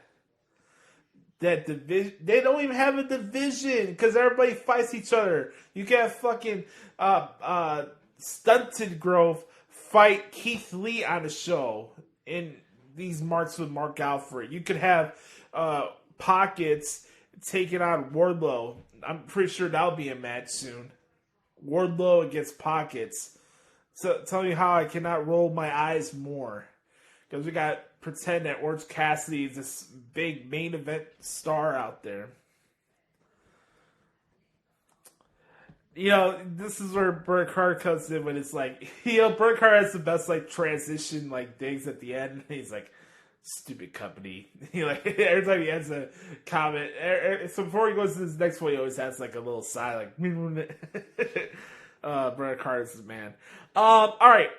That division, they don't even have a division because everybody fights each other. You can have fucking Stunted Growth fight Keith Lee on the show in these marks with Mark Alfred. You could have Pockets taking on Wardlow. I'm pretty sure that'll be a match soon. Wardlow against Pockets. So tell me how I cannot roll my eyes more. Because we got pretend that Orange Cassidy is this big main event star out there. You know, this is where Bert Carter comes in when it's like, you know, Bert Carter has the best like transition like things at the end. He's like, stupid company. He like every time he has a comment. So before he goes to this next one, he always has like a little sigh like Bret Carter's the man. All right.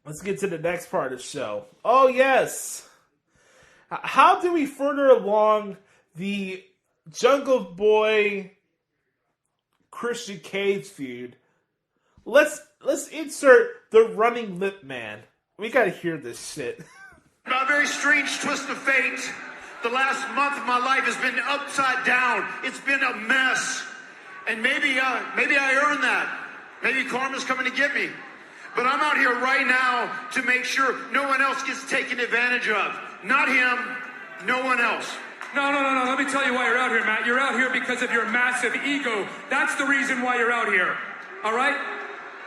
Let's get to the next part of the show. Oh, yes. How do we further along the Jungle Boy Christian Cage feud? Let's insert the running lip man. We gotta hear this shit. By a very strange twist of fate, the last month of my life has been upside down. It's been a mess. And maybe I earned that. Maybe karma's coming to get me. But I'm out here right now to make sure no one else gets taken advantage of. Not him, no one else. No. Let me tell you why you're out here, Matt. You're out here because of your massive ego. That's the reason why you're out here. All right?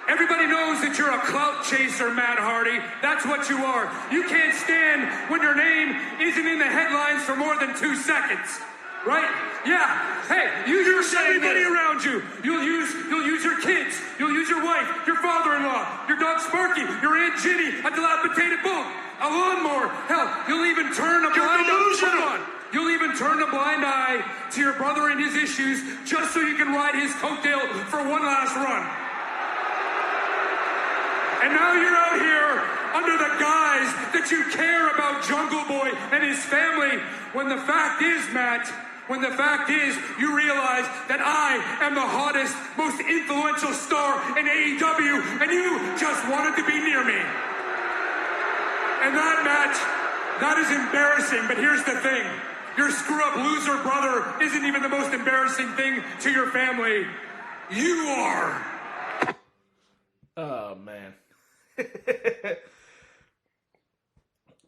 Everybody knows that you're a clout chaser, Matt Hardy. That's what you are. You can't stand when your name isn't in the headlines for more than 2 seconds. Right? Yeah. Hey, use everybody around you. You'll use your kids. You'll use your wife, your father-in-law, your dog Sparky, your Aunt Ginny, a dilapidated boat, a lawnmower. Hell, you'll even turn a blind eye. You'll even turn a blind eye to your brother and his issues just so you can ride his coattail for one last run. And now you're out here under the guise that you care about Jungle Boy and his family, when the fact is, Matt, when the fact is you realize that I am the hottest, most influential star in AEW, and you just wanted to be near me. And that match, that is embarrassing, but here's the thing. Your screw-up loser brother isn't even the most embarrassing thing to your family. You are. Oh, man.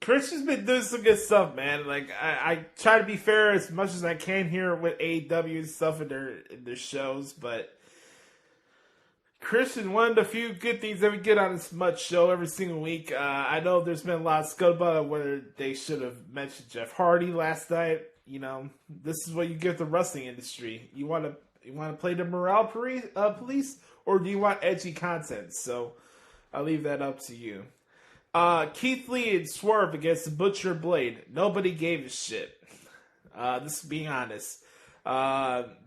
Christian's been doing some good stuff, man. Like, I try to be fair as much as I can here with AEW and stuff in their shows, but Christian, one of the few good things that we get on this Much show every single week. I know there's been a lot of scuttlebutt on whether they should have mentioned Jeff Hardy last night. You know, this is what you give the wrestling industry. You want to play the morale police, or do you want edgy content? So I'll leave that up to you. Keith Lee and Swerve against the Butcher Blade. Nobody gave a shit. This is being honest.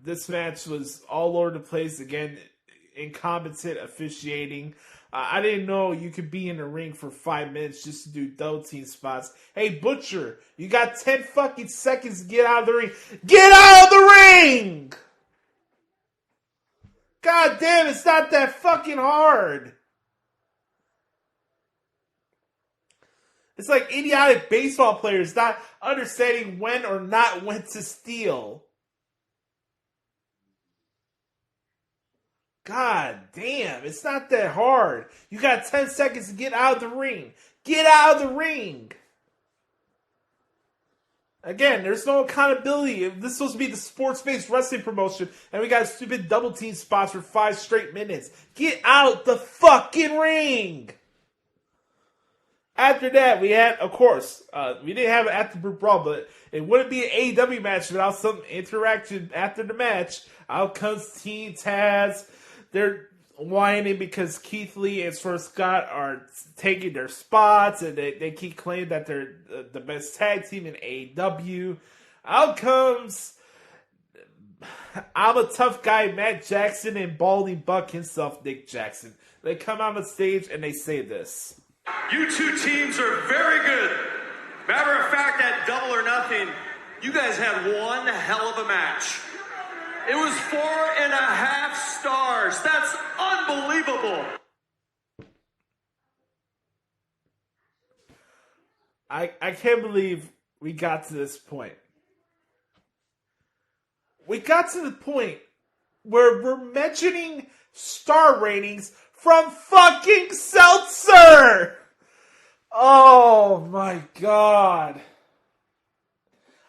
This match was all over the place. Again, incompetent officiating. I didn't know you could be in the ring for 5 minutes just to do double team spots. Hey, Butcher, you got 10 fucking seconds to get out of the ring. Get out of the ring! God damn, it's not that fucking hard. It's like idiotic baseball players not understanding when or not when to steal. God damn, it's not that hard. You got 10 seconds to get out of the ring. Get out of the ring. Again, there's no accountability. This is supposed to be the sports-based wrestling promotion, and we got stupid double team spots for 5 straight minutes. Get out the fucking ring. After that, we had, of course, we didn't have an after brawl, but it wouldn't be an AEW match without some interaction after the match. Out comes Team Taz. They're whining because Keith Lee and Swerve Scott are taking their spots, and they keep claiming that they're the best tag team in AEW. Out comes I'm a Tough Guy, Matt Jackson, and Balding Buck himself, Nick Jackson. They come out on stage and they say this. You two teams are very good. Matter of fact, at Double or Nothing, you guys had one hell of a match. It was 4.5 stars. That's unbelievable. I can't believe we got to this point. We got to the point where we're mentioning star ratings from fucking Seltzer! Oh my god.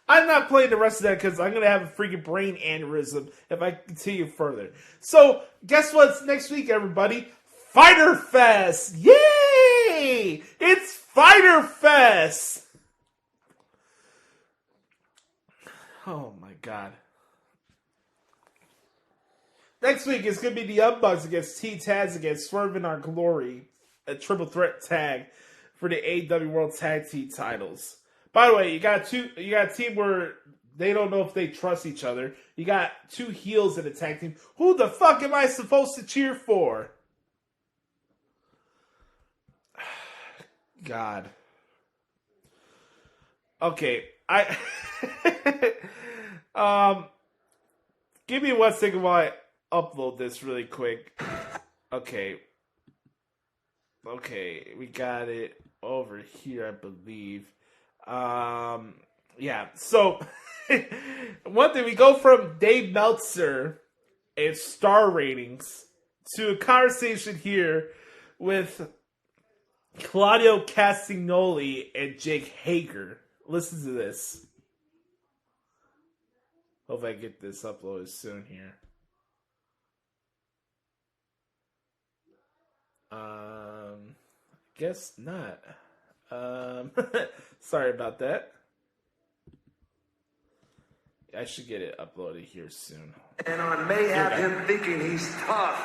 I'm not playing the rest of that because I'm going to have a freaking brain aneurysm if I continue further. So, guess what's next week, everybody? Fyter Fest! Yay! It's Fyter Fest! Oh my god. Next week is going to be the Young Bucks against T-Taz against Swerve in Our Glory, a triple threat tag for the AEW World Tag Team titles. By the way, you got a team where they don't know if they trust each other. You got 2 heels in the tag team. Who the fuck am I supposed to cheer for? God. Okay, give me 1 second while I upload this really quick. Okay, we got it over here, I believe. Yeah, so one thing, we go from Dave Meltzer and star ratings to a conversation here with Claudio Castagnoli and Jake Hager. Listen to this. Hope I get this uploaded soon here. Guess not. Sorry about that. I should get it uploaded here soon. And I may have him thinking he's tough,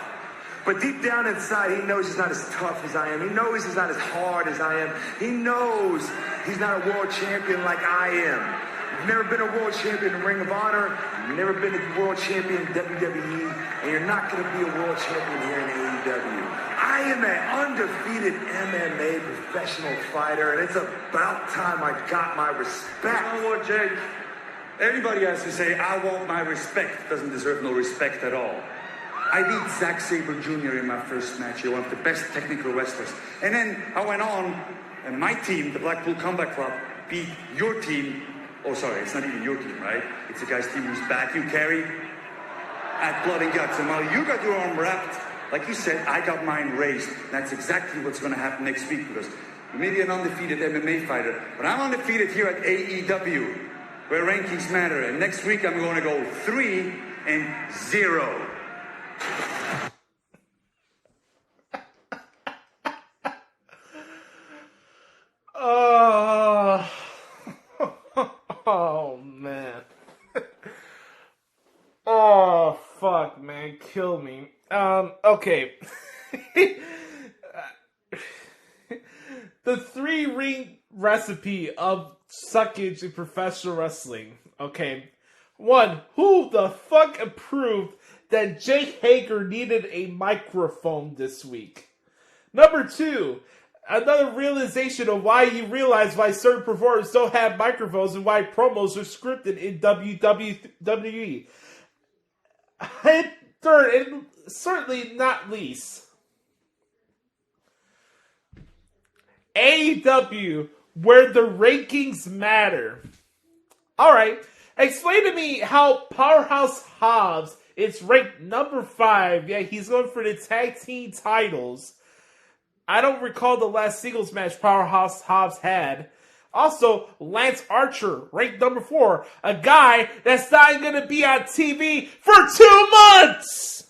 but deep down inside, he knows he's not as tough as I am. He knows he's not as hard as I am. He knows he's not a world champion like I am. You've never been a world champion in Ring of Honor. You've never been a world champion in WWE, and you're not going to be a world champion here in AEW. I am an undefeated MMA professional fighter, and it's about time I got my respect. You know what, Jake? Everybody has to say, I want my respect. Doesn't deserve no respect at all. I beat Zack Sabre Jr. in my first match. You're one of the best technical wrestlers. And then I went on, and my team, the Blackpool Combat Club, beat your team. Oh, sorry, it's not even your team, right? It's the guy's team whose back you carry at Blood and Guts. And while you got your arm wrapped, like you said, I got mine raised. That's exactly what's going to happen next week, because you may be an undefeated MMA fighter, but I'm undefeated here at AEW, where rankings matter. And next week, I'm going to go 3-0. Oh, man. Oh, fuck, man. Kill me. Okay. The 3-ring recipe of suckage in professional wrestling. Okay. 1. Who the fuck approved that Jake Hager needed a microphone this week? Number 2. Another realization of why you realize why certain performers don't have microphones and why promos are scripted in WWE. And third, and certainly not least, AEW, where the rankings matter. Alright, explain to me how Powerhouse Hobbs is ranked number 5, yeah, he's going for the tag team titles. I don't recall the last singles match Powerhouse Hobbs had. Also, Lance Archer, ranked number 4. A guy that's not going to be on TV for 2 months!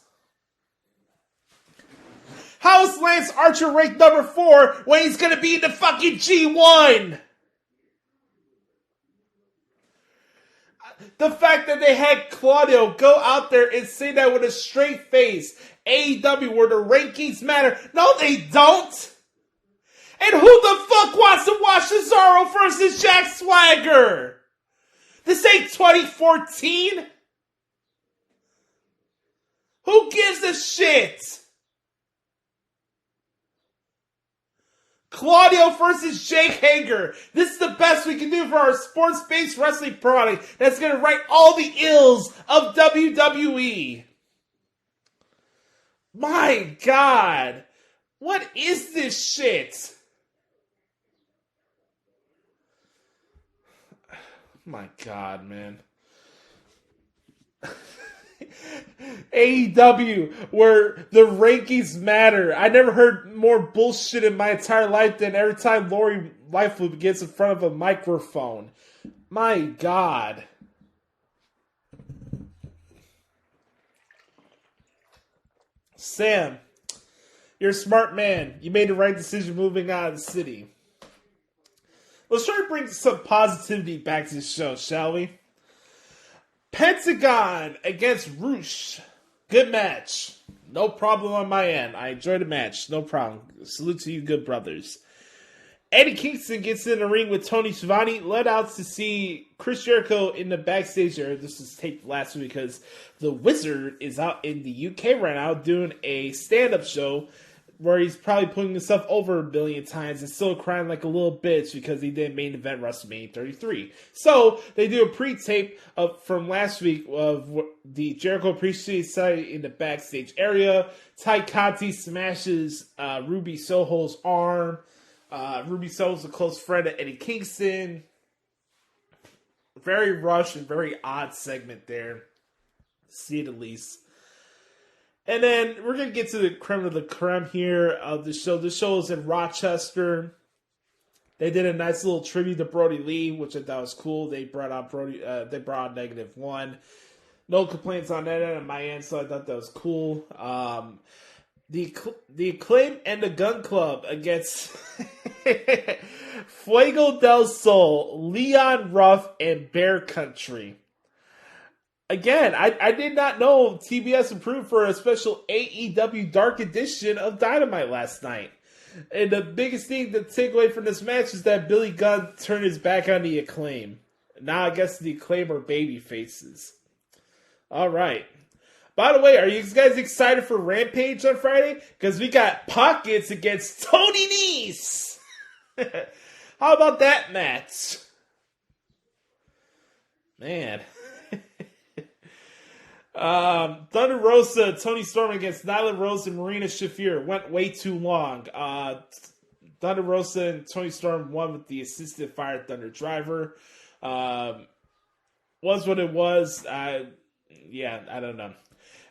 How is Lance Archer ranked number 4 when he's going to be in the fucking G1? The fact that they had Claudio go out there and say that with a straight face. AEW, where the rankings matter. No, they don't. And who the fuck wants to watch Cesaro versus Jack Swagger? This ain't 2014. Who gives a shit? Claudio versus Jake Hager. This is the best we can do for our sports-based wrestling product that's going to right all the ills of WWE. My God. What is this shit? My God, man. AEW, where the rankings matter. I never heard more bullshit in my entire life than every time Lori Lightfoot gets in front of a microphone. My God. Sam, you're a smart man. You made the right decision moving out of the city. Let's try to bring some positivity back to the show, shall we? Pentagon against Roosh. Good match. No problem on my end. I enjoyed the match. No problem. Salute to you, good brothers. Eddie Kingston gets in the ring with Tony Schiavone. Led out to see Chris Jericho in the backstage area. This was taped last week because the Wizard is out in the UK right now doing a stand-up show where he's probably putting himself over a billion times and still crying like a little bitch because he didn't main event WrestleMania 33. So they do a pre-tape from last week of the Jericho Appreciation Society in the backstage area. Ty Conti smashes Ruby Soho's arm. Ruby Soho's a close friend of Eddie Kingston. Very rushed and very odd segment there, to say the least. And then we're going to get to the creme of the creme here of the show. The show is in Rochester. They did a nice little tribute to Brody Lee, which I thought was cool. They brought out -1. No complaints on that end on my end, so I thought that was cool. The Acclaim and the Gun Club against Fuego del Sol, Leon Ruff, and Bear Country. Again, I did not know TBS approved for a special AEW Dark Edition of Dynamite last night. And the biggest thing to take away from this match is that Billy Gunn turned his back on the Acclaim. Now I guess the Acclaim are baby faces. Alright. By the way, are you guys excited for Rampage on Friday? Because we got Pockets against Tony Nese. How about that match? Man. Thunder Rosa, Tony Storm against Nyla Rose and Marina Shafir went way too long. Thunder Rosa and Tony Storm won with the assisted Fire Thunder driver. Was what it was. I don't know.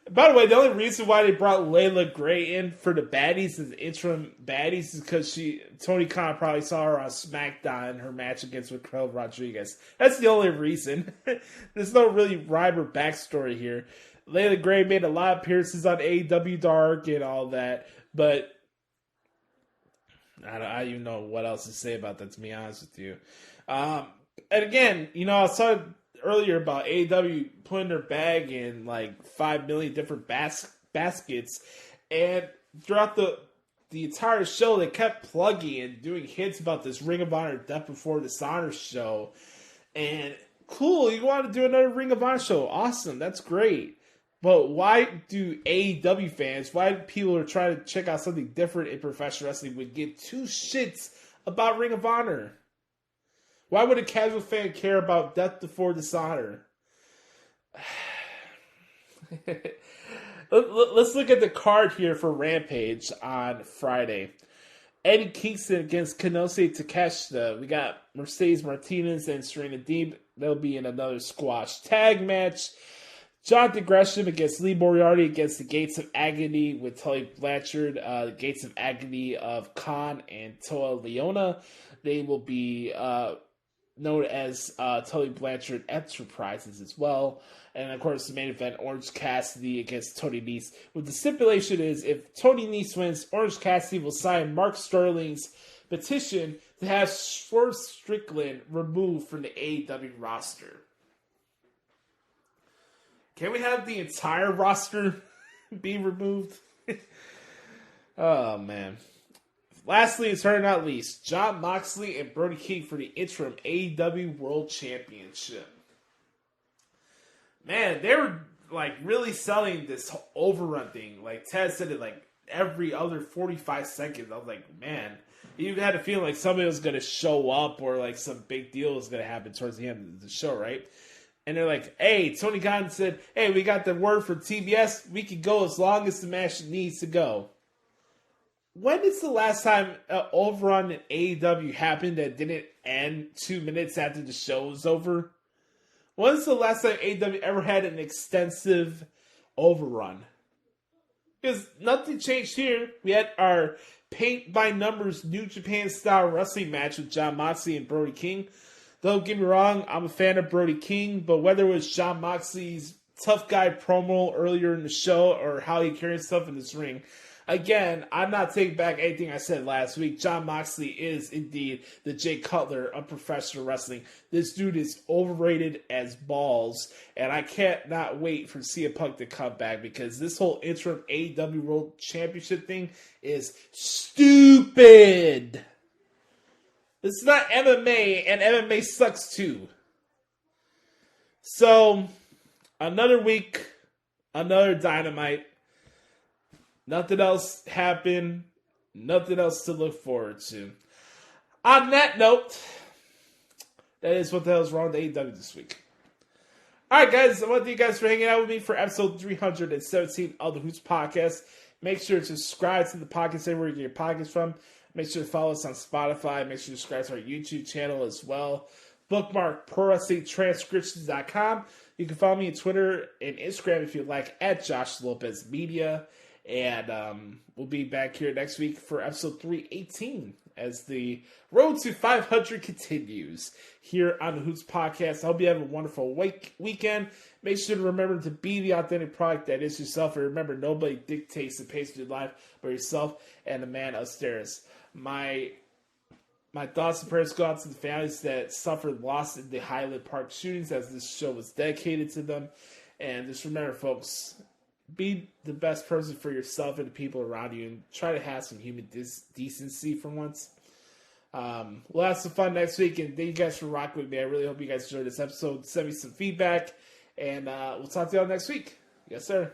By the way, the only reason why they brought Layla Gray in for the baddies as interim baddies is because Tony Khan probably saw her on SmackDown in her match against Raquel Rodriguez. That's the only reason. There's no really rhyme or backstory here. Layla Gray made a lot of appearances on AEW Dark and all that, but I don't even know what else to say about that, to be honest with you. And again, I saw earlier about AEW putting their bag in like 5 million different baskets, and throughout the entire show they kept plugging and doing hits about this Ring of Honor Death Before Dishonor show. And cool, you want to do another Ring of Honor show, awesome, that's great. But why do AEW fans, why do people who are trying to check out something different in professional wrestling would give two shits about Ring of Honor? Why would a casual fan care about Death Before Dishonor? Let's look at the card here for Rampage on Friday. Eddie Kingston against Kanose Takeshita. We got Mercedes Martinez and Serena Deeb. They'll be in another squash tag match. Jonathan Gresham against Lee Moriarty against the Gates of Agony with Tully Blanchard. The Gates of Agony of Khan and Toa Leona. They will be known as Tully Blanchard Enterprises as well. And of course, the main event, Orange Cassidy against Tony Nese. With the stipulation is, if Tony Nese wins, Orange Cassidy will sign Mark Sterling's petition to have Swerve Strickland removed from the AEW roster. Can we have the entire roster be removed? Oh, man. Lastly, and certainly not least, Jon Moxley and Brody King for the interim AEW World Championship. Man, they were like really selling this overrun thing. Like Ted said it like every other 45 seconds. I was like, man, you had a feeling like somebody was going to show up or like some big deal was going to happen towards the end of the show, right? And they're like, hey, Tony Khan said, hey, we got the word from TBS. We can go as long as the match needs to go. When is the last time an overrun in AEW happened that didn't end 2 minutes after the show was over? When is the last time AEW ever had an extensive overrun? Because nothing changed here. We had our paint-by-numbers New Japan-style wrestling match with Jon Moxley and Brody King. Don't get me wrong, I'm a fan of Brody King, but whether it was Jon Moxley's tough guy promo earlier in the show or how he carries himself in this ring, again, I'm not taking back anything I said last week. Jon Moxley is indeed the Jay Cutler of professional wrestling. This dude is overrated as balls, and I can't not wait for CM Punk to come back because this whole interim AEW World Championship thing is stupid. This is not MMA, and MMA sucks too. So, another week, another Dynamite. Nothing else happened. Nothing else to look forward to. On that note, that is what the hell is wrong with AEW this week. Alright guys, I want to thank you guys for hanging out with me for episode 317 of the Hoots Podcast. Make sure to subscribe to the podcast anywhere you get your podcasts from. Make sure to follow us on Spotify. Make sure to subscribe to our YouTube channel as well. Bookmark ProWrestlingTranscriptions.com. You can follow me on Twitter and Instagram if you'd like at Josh Lopez Media. And we'll be back here next week for episode 318 as the road to 500 continues here on the Hoots Podcast. I hope you have a wonderful weekend. Make sure to remember to be the authentic product that is yourself. And remember, nobody dictates the pace of your life but yourself and the man upstairs. My thoughts and prayers go out to the families that suffered loss in the Highland Park shootings as this show was dedicated to them. And just remember, folks, be the best person for yourself and the people around you and try to have some human decency for once. We'll have some fun next week, and thank you guys for rocking with me. I really hope you guys enjoyed this episode. Send me some feedback, and we'll talk to y'all next week. Yes, sir.